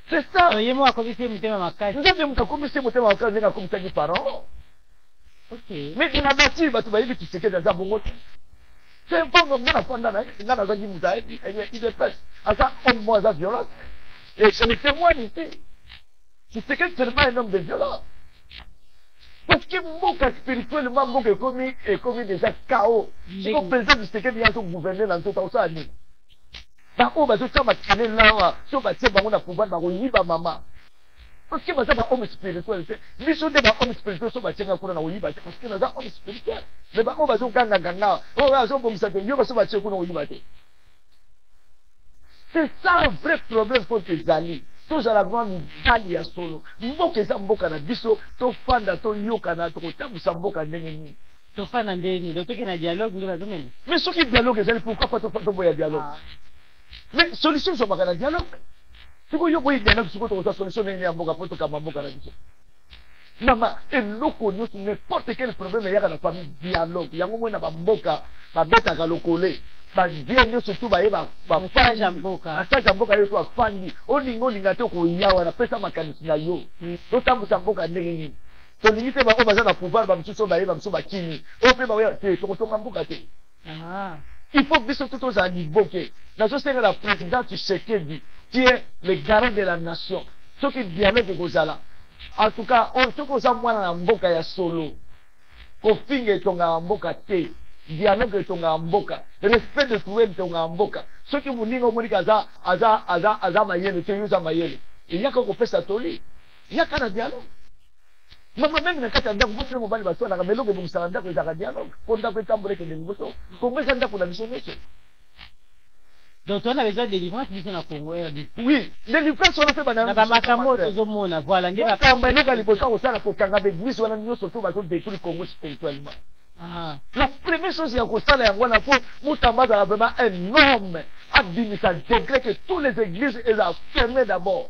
c'est ça ye mo akomisi motema makasi nzambe moto akomisi motema makasi ndenge akomisaki parent mais inabati bato bayebi Tshisekedi aza bongo c'est un peu nga nafanda na ye nga nazangi moto ayebi il est pèse aza homme mo aza violence et je ne témoigne ici Tshisekedi c'est pas un homme de violence parce que mboka spirituellement mboka ekomi déjà chaos siko président Tshisekedi ya gouverner na nzota osala nini bango bazotia makane lawa so batie bango na pouvoir bakoyiba mama parce que baza bahomme spirituel te biso nde bahomme spirituel so batienga kuna na koyiba te parce que naza homme spirituel mais bango bazogangaganga oyo azobomisa te yo baso batie kuna koyiba te c'est ça un vrai problème po ezali tozala vraiment mibali ya solo mboka eza mboka na biso tofanda toyokana tokotambusa mboka ndenge nini tofanda ndeni totoki na dialogue nde bazomena mais soki dialogue ezali pourquoi pas toboya dialogue mais solution ezomaka na dialogue siko yo boyi dialogue siko tokoza solution ndenge ya mboka po tokamba mboka na biso mama eloko nyonso n'importe quel problème eyaka na famille dialogue yango moi na bamboka babetaka lokole badie nyonso tu baye basage ya mboka yo to afandi olinga te koyawa napesa makanisi na yo totambusa mboka ndenge nini tolingi te bango baza na pouvoir bamisusu baye bamisu bakini oyo mpe baoya te tokotonga mboka te il faut biso tu tozala liboke nazosenga na président Tshisekedi qui est le garant de la nation soki dialogue ekozala en tout cas soki oza mwana na mboka ya solo kofinga etongaka mboka te dialogue etongaka mboka respect de trouver etongaka mboka soki moninga omoniki aza mayele te yo oza mayele eyaka kopesa toli yaka na dialogue mama meme na kati ya ndako mosina mobali baswanaka meloko ebongisaka ndako ezaka dialogue mpo ndako etambola ekende liboso kongo eza ndako na biso nyonso donc on a besoin de délivrance biso na Congo oui délivrance wana mpe na bamakambo tozomona voilà nde bakamba eloko ya liboso akosala kokanga baeglise wana nyonso to bazodétruire Congo spirituellement la première chose ya kosala yango wana mpo motamba azala vraiment un homme abimisa degré que tous les églises eza fermé d'abord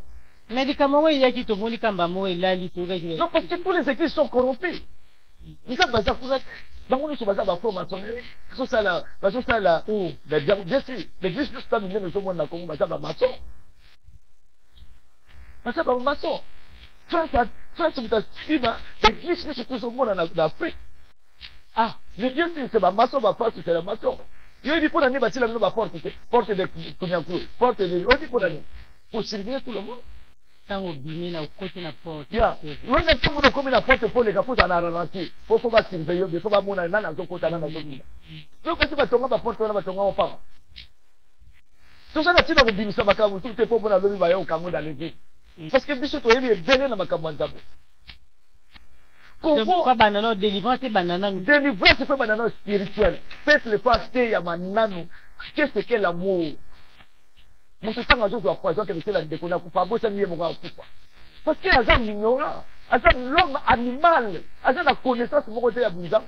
médicament oyo eyaki tomoni kamba mo elali non parce que tous les églises sont corrompus nzambe baza kuna bango nyonso baza baframaçonnerie bazosala bien sûr l'église nyonso ta minene ezomona na Congo baza bamaçon France moto asima l'église nyonso tozomona na Afrique mais bien sûr c'est bamaçon bapastre c'est la maçon yoyebi mpo na nini batila bino baporte te porte de kunyaku porte de oyebi mpo na nini pour surveiller tout le monde ntango obimi na okoti na porte wana ntango na okomi na porte mpo leka mpo zala na ralentir mpo basurveille yo mpo bamona nani azokota nani azokita sokasi batonga baporte wana batonga opama toza na ntina kobimisa makambo soki te mpo mona lobi baya okango na levi parce que biso toyebi ebele na makambo ya nzambe délivrance mpe banano spirituel peuple po ateya mananu qu'est-ce que l'amour moto ntango azozwa poison akebetela ndeko na kufa abosani ye moko akufa parce que aza ignorant aza l'homme animal aza na connaissance moko te ya bunzambe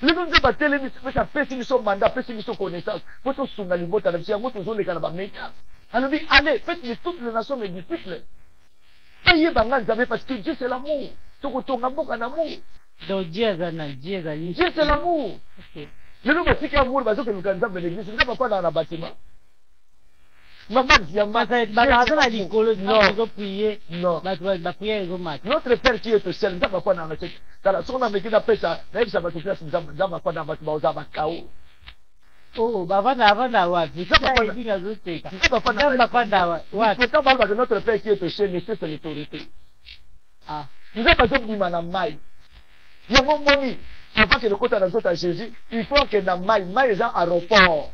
lelo nze batelemi pesa apesi biso manda apesi biso connaissance po tosunga libota na biso yango tozoleka na bamédia alobi allez faites de toutes les nations mes disciples eyebanga nzambe parce que Dieu c'est l'amour tokotonga mboka na amour donc Dieu c'est l'amour lelo basiki amour bazokeluka nzambe l'église nzambe akwandaka na bâtiment notre Père qui est au ciel nzambe akwandaka na seki tala soki nameki napesa nayebisa bato place nzambe akwandaka bato baoza bakao bavanda wapi notre Père qui est au ciel ne cesse l'autorité nzambe azobima na mai yango moni avant que lokota na nzoto ya Jésus il faut que na mai eza aéroport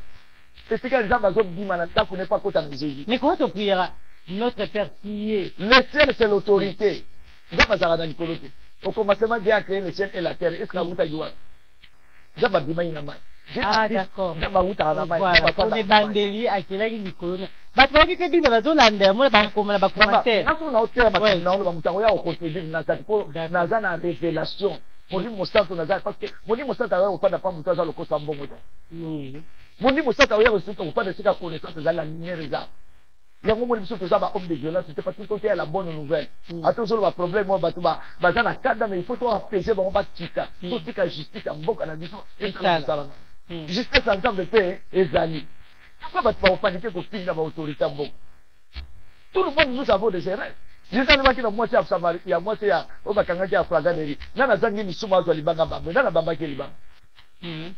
esika nzambe azobima na ndako ne pas kota na Jésus mais comment on priera notre Père qui est le ciel c'est l'autorité nzambe azalaka na likolo te au commencement Dieu a créé le ciel et la terre est-ce que awutaki wana nzambe abimai na mai d'accord nzambe awutaka na mai on ebandeli akelaki likolo bato bayaki te bino bazolanda yango bakoma na bacommentaire naso na otela bato na ono bamutango ya okontribue nazali mpo naza na révélation Moni mosanto naza parce que moni mosanto awa opanda pa mutu aza lokosa mbongo te. Moni mosanto awa resuka opanda sika connaissance za la lumière za. Yango moni biso toza ba homme de violence c'était pas tout côté la bonne nouvelle. Attention ba problème mo batu ba baza na cadre mais il faut to apaiser ba ba tika. To tika justice mboka na biso et ça. Justice en temps de paix ezali. Pourquoi batu ba opaniquer ko pinga ba autorité mboka. Tout le monde nous avons des erreurs. J'étais là qui na moitié à Samarie, il y a moitié à Obakanga qui a Flaganerie. Nana zangi ni suma zo libanga bambe, nana bamba ke libanga.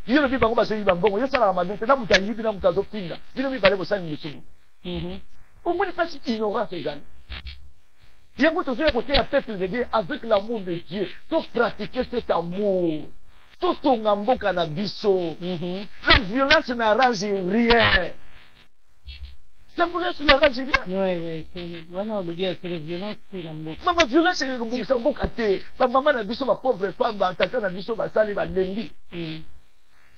Yelo bi bango ba seyi bango, yo sala ramane, na mutanyi bi na mutazo pinga. Yelo bi bale bo sani ni sumu. Au moins pas si ignorant ces gens. Il y a beaucoup de côté à peuple de Dieu avec l'amour de Dieu. Pour pratiquer cet amour. Tout ton ambo canabiso. La violence n'arrange rien. La violence n'arrange rien. Oui, oui. Voilà, on veut dire que la violence, c'est l'amour. Maman, violence, c'est l'amour. Maman, la biso, ma pauvre femme, va attaquer la biso, va salir, va lendi.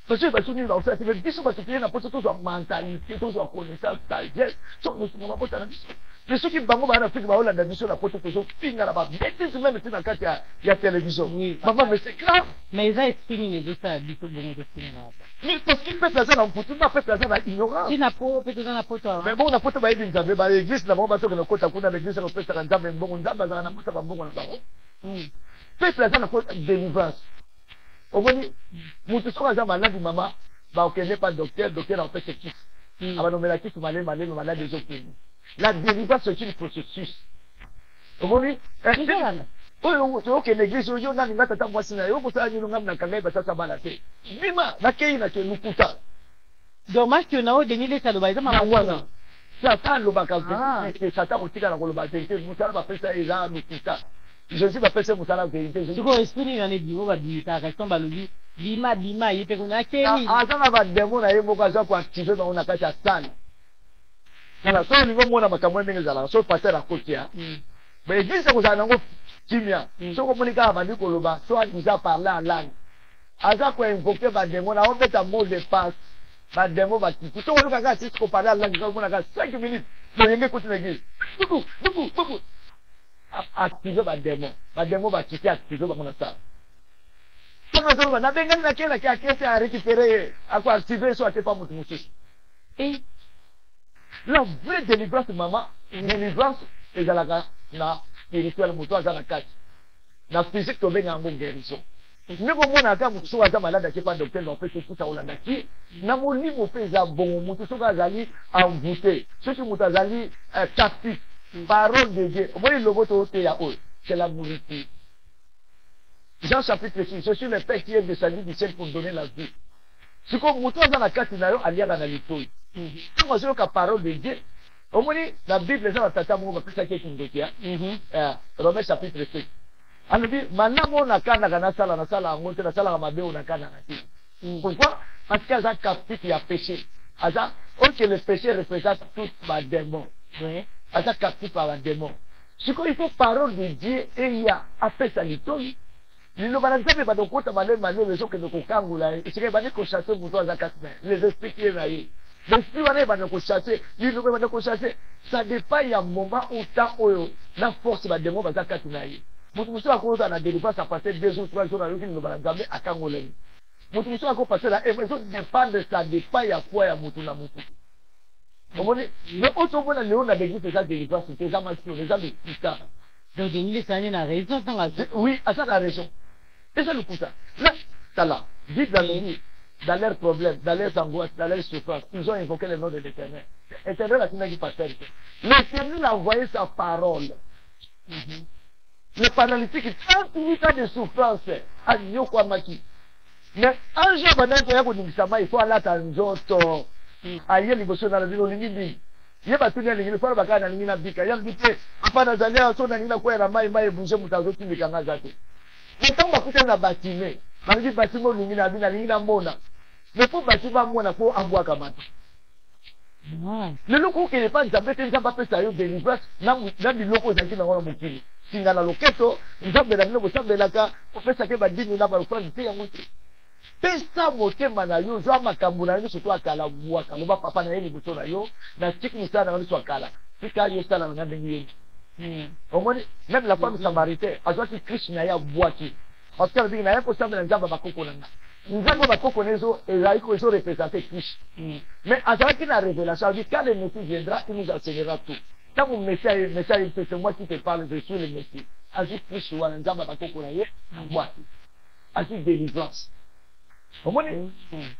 Parce que va soutenir dans ça, c'est que biso va soutenir la poste, tout soit mentalité, tout soit connaissance, sagesse. Tout ne sont pas dans la biso. Mais ceux qui vont dans l'Afrique, vont dans la biso, la poste, tout soit pinga là-bas. Bêtise même, c'est dans le cas, il y a télévision. Maman, mais c'est grave. Mais ils ont exprimé les deux, ça, biso, bon, de film. Mais parce qu'il peut faire ça dans le foutu, il peut faire ça dans l'ignorance. Si n'a pas, peut-être dans la pote. Mais bon, la pote va être une bah l'église, la bombe, que le côté à côté de l'église, on peut faire un dame, un bon, dame, dans la pote, un bon, un bon. Peut faire ça dans la délivrance. Au moins, nous tous sommes malades, maman, bah, ok, n'est pas docteur, docteur, en fait, c'est qui. Avant, on met la qui, malade, malade des autres pays. La délivrance, c'est un processus. Au moins, ok, l'église, il y a un tata moi, c'est un peu ça, il y a un kangai, ça, ça va la tête. Bima, na kei, na kei, nukuta. Dommage que na o deni les saloba, ça m'a wana. Satan lo bakaze, et Satan aussi dans le vérité, Moussala va faire ça, et là, nukuta. Jésus va faire ça, Moussala vérité. Ce qu'on explique, il y en a dit, on va dire, ça reste en balobi. Bima, il peut qu'on a kei. Ah, ça va démon, na yemo kaza pour activer, on a kacha san. Na so niveau mona makamwe ndenge zala, so passer à côté, hein. Mais l'église, c'est qu'on a un kimia. Si on communique avec Koloba, soit nous a parlé en langue. Aza quoi invoquer va démon, on fait un mot de passe. Va démon va quitter. Si on regarde si on parle en langue, on a 5 minutes. On y écoute l'église. Beaucoup. Activer va démon. Va démon va quitter, activer va mon ça. Quand on va n'avoir rien à qui a cassé à récupérer, à quoi activer, soit pas mon monsieur. Et la vraie délivrance, maman, délivrance, c'est à la na spirituel moto aza na kati na physique to benga ngo guérison mais ko mona ka mutu so aza malade ke pa docteur no fait tout ça olanda ki na molimo peza bon mutu so azali envoûté ce qui mutu azali captif parole de Dieu moi le loboto te ya o c'est la nourriture. Jean chapitre 6 je suis le père qui est descendu du ciel pour donner la vie. Ce que mutu aza na kati na yo aliaka na litoi quand on ka parole de Dieu. Au moins, la Bible, les gens ont tata mou, parce que c'est une dossier. Romains chapitre 7. On dit, maintenant, on a kana na sala, on a sala, on a kana. Pourquoi? Parce qu'il y a un captif qui a péché. Ok, le péché représente tout ma démon. Il y a un captif par un démon. Ce qu'il faut parole de Dieu, et il y a appel sanitaire. Les gens pas de côté, les gens que nous avons c'est qu'ils vont chasser pour toi, les esprits qui sont l'esprit va chasser, l'île va chasser. Ça dépend, il y a un moment où la force va démontrer que tu as eu. Vous savez qu'on a délivré, ça passait 2 ou 3 jours à l'autre, nous allons jamais à Kangolène. Vous savez qu'on passe là, et vous dépend de ça, dépend, il y a quoi, il y a Moutouna Moutou. Vous voyez, mais autant qu'on a Léon a délivré ça délivré, c'était des amateurs, les amis, tout ça. Donc, Denis, ça a raison, oui, à ça, la raison. Et ça, le coup, ça. Là, ça là, dites dans les nuits. Dans leurs problèmes, dans leurs angoisses, dans leurs souffrances, ils ont invoqué le nom de l'Éternel. L'Éternel a dit pas faire. L'Éternel a envoyé sa parole. Le paralytique, 38 ans de souffrance, à Nyokwamaki. Mais un jour, il faut aller à Nzoto. Aïe, il faut se faire dans le il y a pas tout le monde, il faut pas qu'il y ait un bika. Il y a un bika. Après, dans les années, on a une quoi, la maille, bouger, mutazo, tout le canagato. Mais quand on va couper la bâtiment, on dit bâtiment, l'ingina mona. Mais pour bâtiment, mona, pour envoyer kamata. Le loco qui n'est pas déjà fait, il n'a pas fait ça, il y a des livres, n'a des locaux qui n'ont pas mouki. Si on a la loqueto, il a de la noble, ça de la cas, pour faire ça que va dire, nous n'avons pas de thé à monter. Pesa moté manayo, joa makambuna, nous surtout à Kala, Waka, nous va papa n'a eu le yo, n'a tic nous ça dans le soir Kala. Puis quand il y a ça dans le au moins, même la femme samaritaine, à toi qui Christ n'a pas boité. parce que il y a un pourcentage de nzamba bakoko nanga nzamba bakoko nezo et là il faut représenter Christ mais à ce qui la révélation dit quand le Messie viendra il nous enseignera tout quand mon message c'est moi qui te parle je suis le Messie agit Christ ou nzamba bakoko na ye moi agit délivrance vous comprenez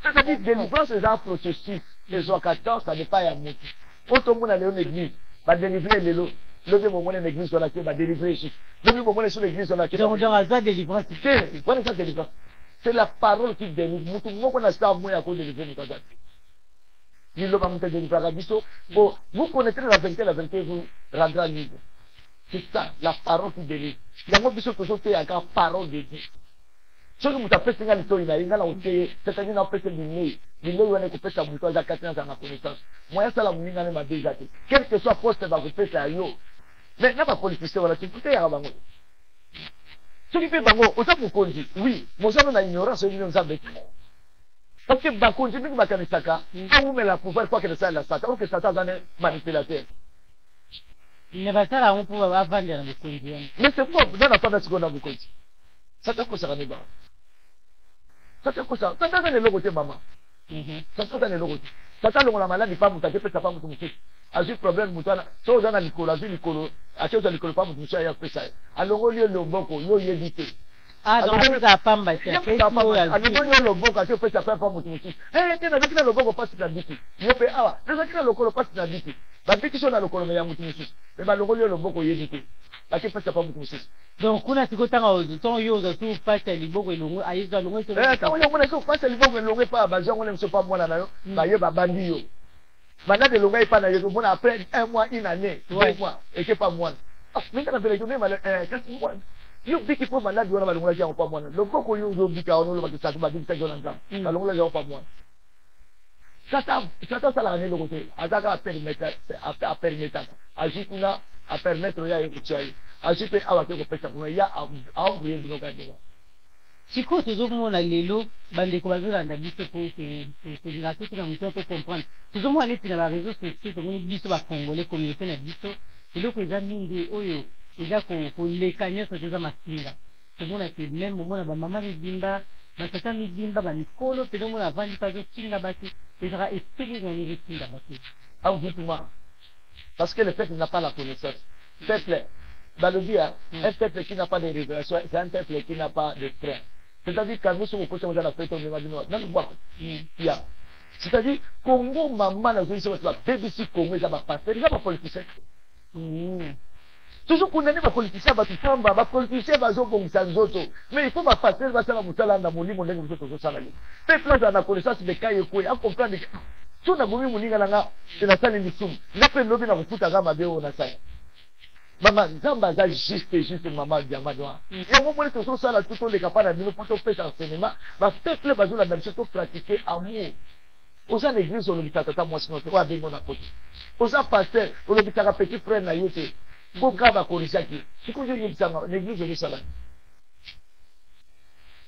c'est-à-dire délivrance c'est un processus exhortation ça n'est pas un mot quand on est dans l'église va délivrer les lots le moment où l'église sur laquelle va délivrer ici le moment où sur l'église sur laquelle donc dans la délivrance c'est la parole qui délivre mutu moko na sa moi à cause de délivrer nous il le va me délivrer biso bon vous connaissez la vérité vous rendra libre c'est ça la parole qui délivre yango biso toujours te ya ka parole de Dieu soki mutu apesi nga litoi na ye nga na oteye c'est-à-dire na opesi linei wana ekopesa mutu aza kati na zanga connaissance moya asala moninga ne mabe eza te quel que soit poste bakopesa yo mais na bapoliticien wana tikuteyaka bango soki mpe bango oza mokonzi oui mozano na ignorance oyo bino nzambe te parce que bakonzi mingi bakanisaka aumela pouvoir po akende salela satan oke satan aza ne manipulateur ne basala yango mpo bavandela mokonzi wana mais c'est fort nana fanda sikoyo na mokonzi satan akosaka ne bango satan akosaka satan aza na eloko te mama satan aza na eloko te satan alongola maladi pa moto akepesa pa moto mosusu azwi problème moto wana so oza na likolo azwi likolo ake oza likolo pa moto mosusu aya kopesa ye alongoli yo loboko yo oyebi te alongoli yo loboko ake opesa pa moto mosusu te nazaki na loboko pasi na biti yo mpe awa nazaki na lokolo pasi na biti babiki so na lokolo ya moto mosusu me balongoli yo loboko oyebi te ake opesa pa moto mosusu donc kuna sikotanga ntongo yo oza tu pasi ya liboko elongo ayezi alongo ntango yomona so pasi ya liboko elongo epa bazwangone moso pa mwana na yo baye babandi yo malade elongo epa na yo mona après un mois une année 2 mois eke pa mwana minga na vele journée kasi mwana yo biki po malade wana balongolaki yango pa mwana loboko yo ozobika wana olobaki satu babikisaki yo na nzambe balongolaki yango pa mwana satan asalaka ne eloko te azaka apermetaka azwi kuna apermettre oyo ayekotia ye azwi mpe awa te kopesa kuna ya aombrie biloko ya dewa sikoyo tozomona lelo bandeko bazolanda biso po kolinga soki na moto mpe comprendre tozomona neti na bareseau sociaux tomoni biso bacongolais communauté na biso eloko eza mingi oyo eza koleka nyonso toza masinga tomona ke meme omona bamama mibimba batata mibimba bamikolo mpe tomona avandi mpe azotinga bato ezaka esprit nani ezotinga bato aoutuma parce que le peuple n'a pas la connaissance peuple balobi un peuple qui n'a pas de révélation c'est un peuple qui n'a pas de frein c'est-à-dire quand nous sommes au côté de la fête on demande ya c'est-à-dire Congo maman na zoni c'est ba BBC Congo eza ba pasteur eza ba politicien toujours qu'on n'est pas politicien ba tufamba ba politicien bazo bongisa nzoto mais il faut ba pasteur ba sala musala na molimo ndenge nzoto zo sala ni peuple za na connaissance de kai ko ya comprendre que tout na bomi moninga nanga na sala ni sum na pe lobi na kufuta kama beo na sala mama nzamba za juste mama diamant yango moni to sala tout le capana bino poto pesa enseignement ba peuple bazo la même chose to pratiquer amour aux l'église on le tata moi sinon quoi bengo na poto aux pasteur on le bitaka petit frère na yote ko kaba ko risaki siko je yibisanga l'église ni sala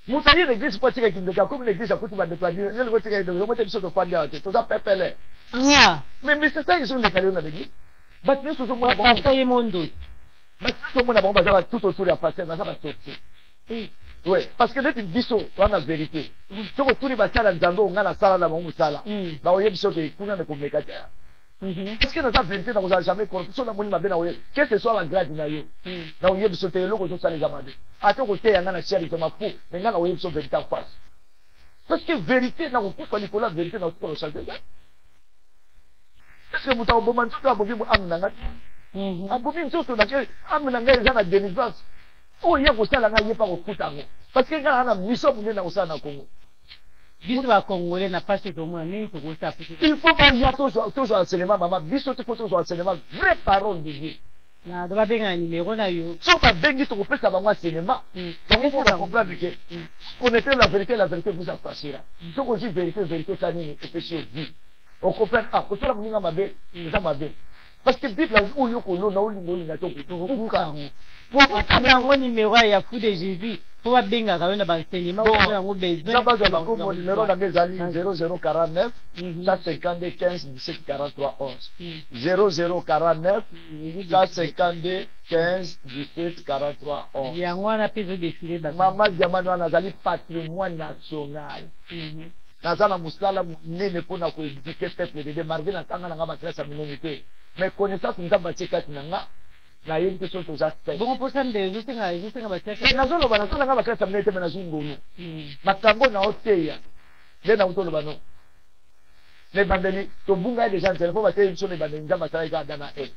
mutani l'église pas tika kindeka comme l'église a kutu ba de toi ne le tika de mo te biso to fanda te to za pepele mais c'est ça ils sont les calés na l'église but nous sommes moi bon pasteur mondo mais tout le monde a bon tout autour de pasteur na ça va sortir oui parce que depuis biso on a vérité to ko tuni ba sala nzambo ngana sala na mo sala ba oye biso ke kuna ne ko mekata parce que dans la vérité nous a jamais corruption na moni mabe na oye que ce soit la grâce na yo na oye biso te loko to sala zamade ato ko te yanga na chéri to mapu mais ngana oye biso vérité en face parce que vérité na ko ko Nicolas vérité na ko salté est-ce que muta oboma ntuto abobi mu amna ngati abobi ntuto na ke amna ngai za na délivrance oh ya ko sala ngai pa ko kutango parce que ngana na miso munene na usana Congo biso ba congolais na pas que moi ni ko ça il faut pas y toujours enseignement maman biso te faut toujours enseignement vraie parole de Dieu na doba benga numéro na yo so ka bengi to ko pesa ba moi enseignement donc il faut comprendre que connaître la vérité vous affranchira so ko dit vérité ça ni et péché vie on comprend ko to la muninga mabe za mabe parce que Bible oyo ko lo na olingo linga to ko pour ka ngo numéro ya fou de Jésus pour babenga quand même enseignement bon on besoin ça base mon numéro dans mes amis 0049 152 15 17 43 11 0049 152 15 17 43 11 yango wana pe zo défiler ba Mama Diamant wana azali patrimoine national naza na musala munene mpona koéduke peuple de malgré na tanga nanga baklase ya minene te mais connaissance nzambe atie kati na nga nayebi te soki toza te bon mposa nde ezosenga batiaka nazoloba nazolanga baklase ya minene te me nazwi ngolu makambo na oteya nde na utoloba no na ebandeli tobunga ye deja nzela mpo bateye biso na ebandeli nzambe asalaki ada na e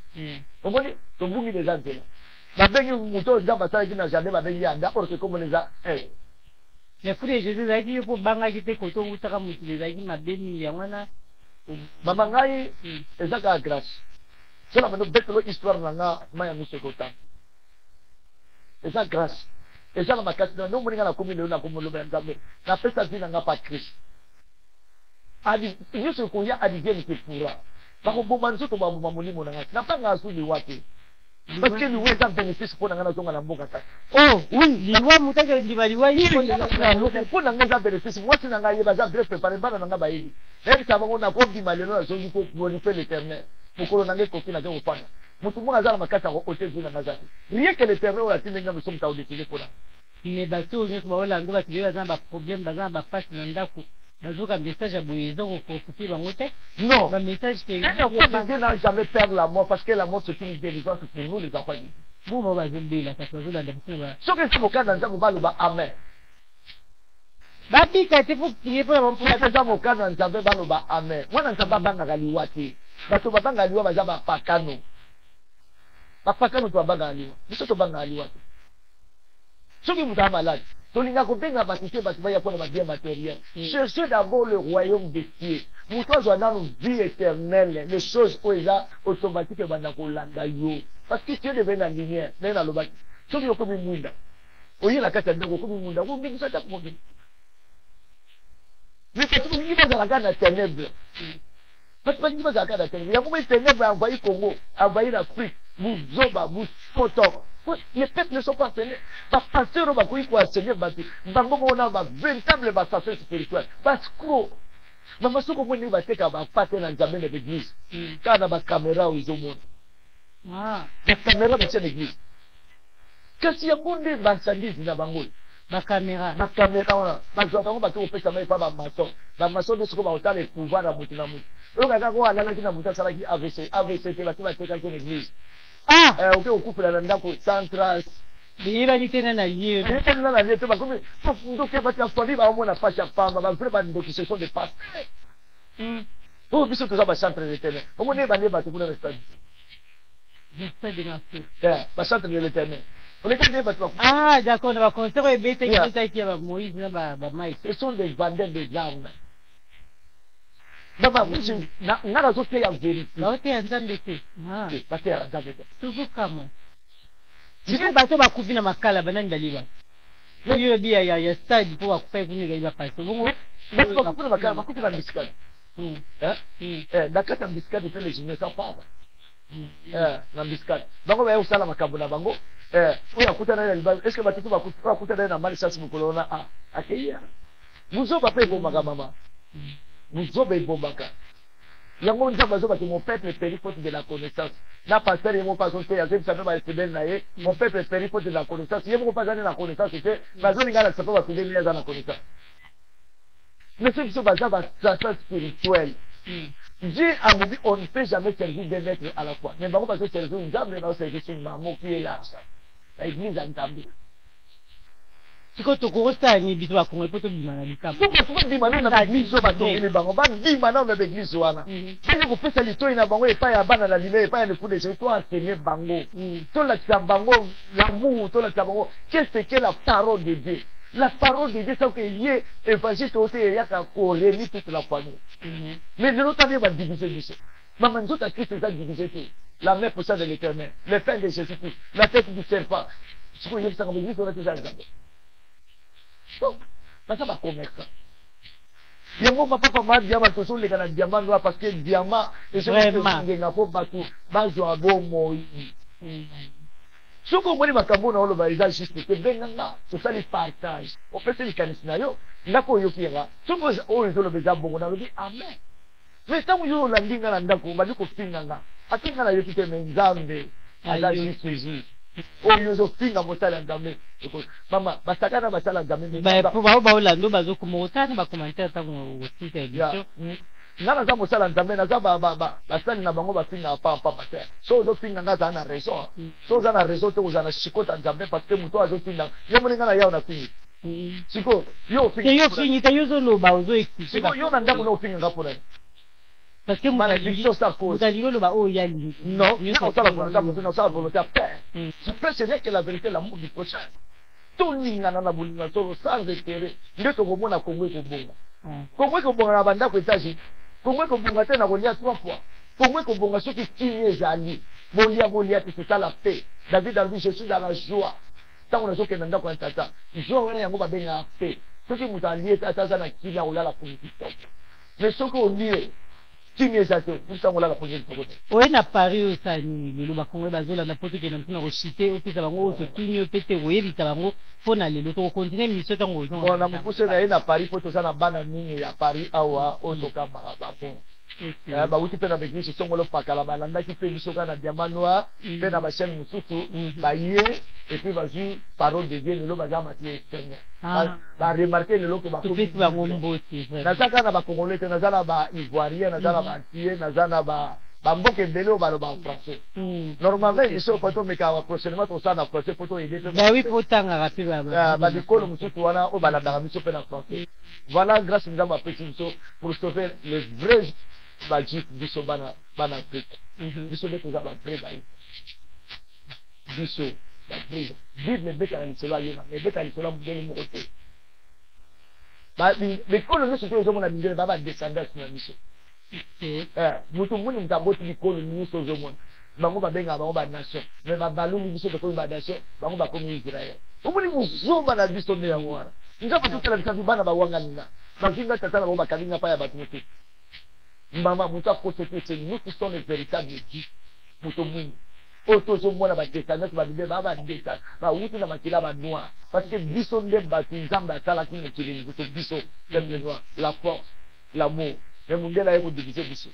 omoni tobungi deja nzela babengi moto oyo nzambe asalaki na jardin babengi ye anda orke komona eza e mais fou de jésus ezalaki yo mpo bangaki te koto owutaka mokili ezalaki mabe mingi yango wana mama ngai eza kaka grâce sola bando betelo histoire na nga ma ya miso ekotanga eza grâce eza na makasi na nde omoni nga nakomi lelo nakomi oloba ya nzambe napesa vi na nga pa krist nyonso ekoya adivienne ke pura bakoboma nzoto baboma molimo na nga napanga asu liwa te parce que liwa eza bénéfice mpo na nga nazonga na mboka kaka oh oui liwa mutake liba liwa mpo na nga eza bénéfice mwasi na ngai yeba aza bien préparé bana na nga bayebi nayebisa bango nakobima lelo nazongi ko glorifier l'éternel mokolo na ngai koki na ke kofanda motu moko aza na makasi yango ote vi na nga za te rien que l'éternel oyo atindi nga miso moto aodefile mpona mais bato nyonso baolanda bato baza na baproblème baza na bapasi na ndako bazoka message ya boye eza kokofi bango te non bamessage Dieu n'a jamais perdre la mort parce que la mort c'est une délivrance pour nous les enfants boma bazobela kasi bazolanda bisina soki esi mokanda nzambe baloba amen babika te fo prie mpona soki eza mokanda nzambe baloba amen mwana nzambe abangaka liwa te bato babangaka liwa baza bapakano bapakano to babangaka liwa biso tobangaka liwa te soki moto a malade tolinga kobenga bato te bato baya mpona babien matériel cherchez d'abord le royaume de Dieu moto azwa nano vie éternelle les choses oyo eza automatique ebanda kolanda yo parce que Dieu devait na lumière ndenge nalobaki soki okomi mwinda oye na kati ya ndako okomi mwinda obingisa ta mobili mais bato balingi bazalaka na ténèbre bato balingi bazalaka na ténèbre yango moi ténèbre envahi Congo envahi l'Afrique buzoba bupoto les peuples ne sont pas enseignés bapasteur oyo bakoki koenseigner bato bango mona bavéritable basaseur spirituel bascro mama soki omoi ndenge batekaka bapate na nzambe na l'église kaka na bacaméra oyo ezomona bacaméra batia na église kasi yango nde basandise na bango oyo bacaméra wana bazwaka yango bato kopesa mai epa bamason nde soko bakotala epouvoir na motu na motu oyo kaka ko alalaki na motu asalaki avc te bato batekaki na église oke kokufela na ndako sans trace beyebani te na lie na lie te bakomi ndoke bato ya famille baomona pasi ya pamba bavrai bandoki ce sont des pasteurs oyo biso toza bacentre de l'éternel omoni ebandi bato kuna na stade bacentre de l'éternel d'accord na baconcert oyo ebetaki ya bamoïse na bamai ce sont des vendeurs des armes nga nazoteya vérité baoteya nzambe te bateya nzambe te tozokama siko bato bakufi na makala banani baliba oyo bi ya stade mpo bakufa kuni baliba pasi bongo bakufi na makala bakufi na mbisikadi na kati ya mbisikadi mpe les jeunes sapaba na mbisikadi bango baya kosala makambo na bango oyo akutana ye na libala est ce que batutu bakutana ye na mali sasi mokolo wana akeya muzoba mpe ebomaka mama muzoba ebombaka yango nzambe azobaki mon peuple périt faute de la connaissance na pasteur ye moko azoteya azebisa mpe baefidele na ye mon peuple périt faute de la connaissance ye moko mpe azali na connaissance te bazolinga lakisa mpe bafidele ye aza na connaissance mais ceux biso baza basasa spirituel Dieu a dit on ne peut jamais servir deux maîtres à la fois mais bango bazoservir nzambe baoservir sur mamo qui est large na église ya nzambe siko tokokosani biso bakongoli mpo tobima na likambo bima nano na baeglise oyo batongeli bango babima nano na baeglise wana mpene kopesa litoi na bango epai ya bana na lime epai ya lefudese to enseigner bango tolakisa bango l'amour tolakisa bango qu'est-ce que la parole de Dieu la parole de Dieu soki ye évangile ote eyaka koreni toute la famille mais lelo tani badivise biso mama nzoto ya Christ eza divise te la main puissante de l'éternel le pain de Jésus-Christ la tête du serpent sikoyo yebisaka baeglise wana te eza nzambe donc baza bacommerçant yango bapapa ma diama tozoleka na diama noir parce que diama ezokenga mpo bato bazwa bomoi Ce qu'on m'a dit, on va juste que benanga, c'est ça les partages. On fait les canisnayo, n'a pas eu qui là. Ce qu'on a eu le béza bon, on a dit amen. Mais tant que vous l'avez dit, on a dit qu'on finanga. À qui on a eu qui te menzambe, à la Jésus. On y a finga motala ngamé. Maman, basakana basala ngamé. Bah pour voir Olando bazo commenter, ba commenter tant aussi télévision. Nana za mosala nzambe na za basali na bango bafinga pa te so zo finga nga za na raison so za na raison te uzana shikota nzambe parce que muto azo finga yo moninga na yao na fingi siko yo fingi te yo zo loba ozo expliquer siko yo na ndako na finga nga pona parce que malédiction ça cause mutali loba o yali non na osala volonté à faire je peux ce n'est que la vérité l'amour du prochain tout ninga na bulinga so sans intérêt ndeto komona Kongo ko bonga na banda ko etaji Kongo ko bonga te na kolia 3 fois Kongo ko bonga ceux qui tient ezali bolia c'est ça la paix David a dit je suis dans la joie tant on a zo ke nanda ko tata joie wana yango ba benga paix ceux qui mutalié tata za na kila olala politique mais ceux qui ont lié tient ezali pour ça olala politique oye na Paris osani lelo ba Kongo bazola na poto ke na mpona ko chiter opesa bango so kinyo pete oye bita bango pona lelo to continuer mission tango zo bon na mupuse na na Paris poto za na bana nini ya Paris awa ozoka marababo ba wuti pe na beglise songolo pakala balanda ki pe biso kana diamant noir pe na ba chaîne mususu ba yé et puis va ju parole de Dieu lelo ba za matie externe ba remarquer lelo ko ba ko pete ba ngombosi na zaka na ba congolais na za na ba ivoirien na za na ba antillais na za na ba bamboke mbele o balo ba français normalement iso poto meka prochainement to ça na français poto aider bah oui potanga rapide ba dikolo mususu wana o bala ndanga miso pe na français voilà grâce nzamba petit miso pour sauver les vrais bajik biso bana Afrique biso beto za ba vrai ba biso ba vrai bible beta na lisolo yena beta na lisolo mbele mo kote ba dikolo no soto zo mona bindele ba descendants na biso mutu muni mtaboti bikolo nyuso zo mona bango babenga bango ba nation mais ba balumi biso ko ba nation bango ba komi Israël omuni muzomba na biso ne yango wana nzapa tutela bisabi bana ba wanga nina bakinga tata na ba kalinga pa ya batu mutu mama mutu akosote c'est nous qui sommes les véritables Dieu mutu muni oto zo mona ba descendants ba bibe ba descendants ba wutu na makila ba noir parce que biso nde batu nzamba atala ki mukili mutu biso le noir la force l'amour mais mundela yeko diviser biso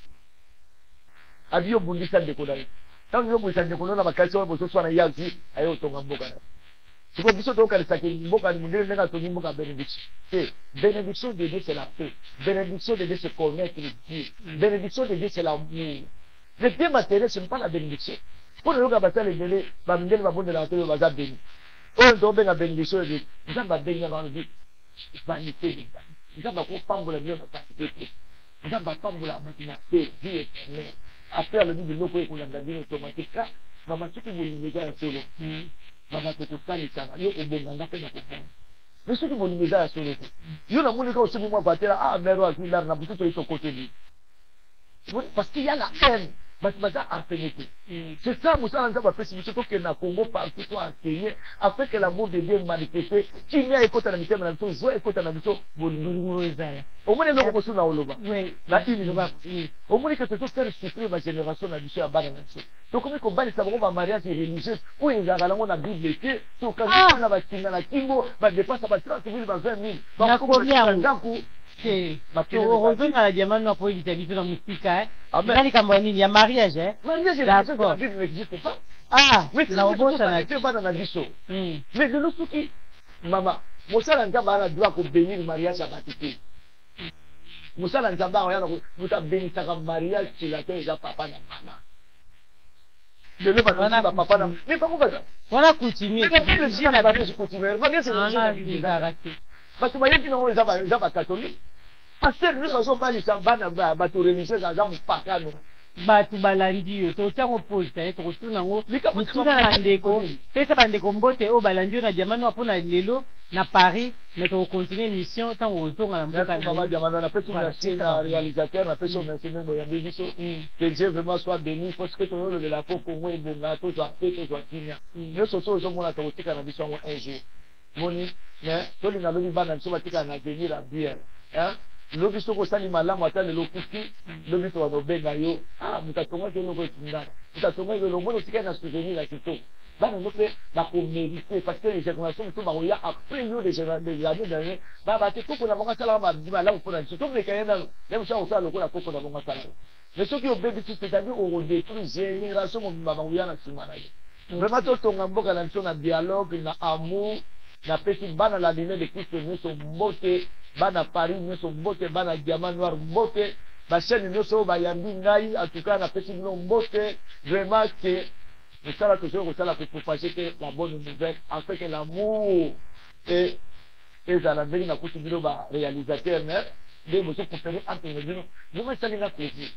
abiyo bundisa ndeko dai tant yo bundisa ndeko na bakasi wa boso swana yazi ayo tonga mboka siko biso to kalisa ke mboka ni mundele nanga to mboka bénédiction bénédiction de Dieu c'est la paix bénédiction de Dieu c'est connaître Dieu bénédiction de Dieu c'est l'amour le bien matériel ce n'est pas la bénédiction pour le gars batale délai ba mundele ba bonde la télé ba za béni on do benga bénédiction de Dieu nzamba benga ba ndi vanité nzamba ko pambola mieux na vanité nzamba pambola matina paix Dieu éternel après le dit loko ko yanga dino automatique mama tuki bolimeza ya solo mama to kutani sana yo ko bonga ngape na kupona mais tuki bolimeza ya solo yo na moni ka osubi mwa batela mero akilar na butu to ito côté ni parce qu'il y a la haine baza affinité c'est ça musala nzaba pesi biso to ke na Congo partout to enseigner afin que l'amour de Dieu manifesté kimia ekota na mitema na biso joie ekota na biso bolingo ezala omoni loko ko suna oloba na ini loba omoni que to faire souffrir ma génération na biso ya bana na biso to komi ko bani sabango ba mariage religieuse ou ezala lango na bible ke to ka na ba kinga na kimbo ba dépense ba 30,000 ba 20,000 ba ko ndanku Heureusement à la diamant noir pour éviter habiter dans Moustika. Nani kama nini ya mariage mariage d'accord. N'existe pas. Mais na obo sana tu pas dans la biso. Mais de nous qui mama mosala nzamba ana droit ko bénir mariage ya batité. Mosala nzamba oya ko muta bénisa ka mariage la te ya papa na mama. De le ba papa na mais pas quoi ça. Voilà continuer. Le chien na ba continuer. Mariage c'est le parce que voyez qu'ils ont les catholiques. Parce que nous sommes pas les bana bato religieux dans un pakano. Batu balandi yo to tango poste to tuna ngo mutuna ndeko pesa bandeko mbote o balandi na jamano apona lelo na Paris mais to continuer mission tango ozonga na mboka na mama jamano na pesa na réalisateur na pesa na semaine de biso que Dieu vraiment soit béni parce que to le la poko ngo bonga to za to za kinya nous soso ozomona to tika na biso un jour moni mais to linga lobi bana biso batika na venir à bien hein lobi soko sali malamu ata lelo kuki lobi to wanobenga yo mutatonga ke loko tindana mutatonga ke loko sika na souvenir la kito bana nope bakomérité parce que les générations tout bakoya après yo les années dernières bate koko na bango asala malamu mpona biso tomeka nano même ça osala lokola koko na bango asala mais soki obebisi c'est-à-dire orodétruire génération mobimba bakoya na nsima na ye vraiment totonga mboka na biso na dialogue na amour na pesi bana la lumière de Christ nyonso mbote bana Paris nyonso mbote bana Diamant Noir mbote bachaîne nyonso bayambi ngai en tout cas na pesi bino mbote vraiment que mosala tozali kosala pour propager que la bonne nouvelle en fait que l'amour et ezala ndenge nakuti bino baréalisateur mais nde bozokopere entre bino vraiment esalinga plaisir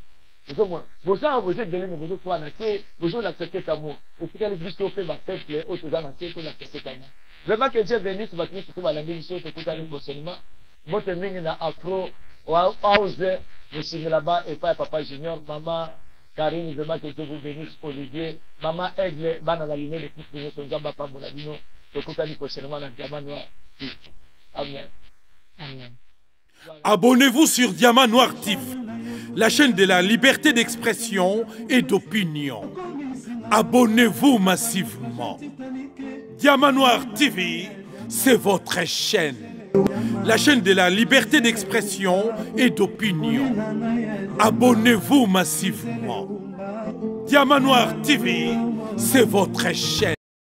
ozomona bozala bozebelene bozotwana te bozolakisa te amour etikali biso mpe bapeuple oyo toza na te tolakisa te amour vraiment que Dieu bénisse bato nyonso to balandi biso tokutani bosenema mbote mingi na afro house mosimela ba epai ya papa junior mama Karine vraiment que Dieu vous bénisse Olivier mama Aigle bana la lumière de Christ nyonso nzambe apambola bino tokutani bosenema na Diamant Noir amen Amen. Abonnez-vous sur Diamant Noir TV, la chaîne de la liberté d'expression et d'opinion. Abonnez-vous massivement. Diamant Noir TV, c'est votre chaîne. La chaîne de la liberté d'expression et d'opinion. Abonnez-vous massivement. Diamant Noir TV, c'est votre chaîne.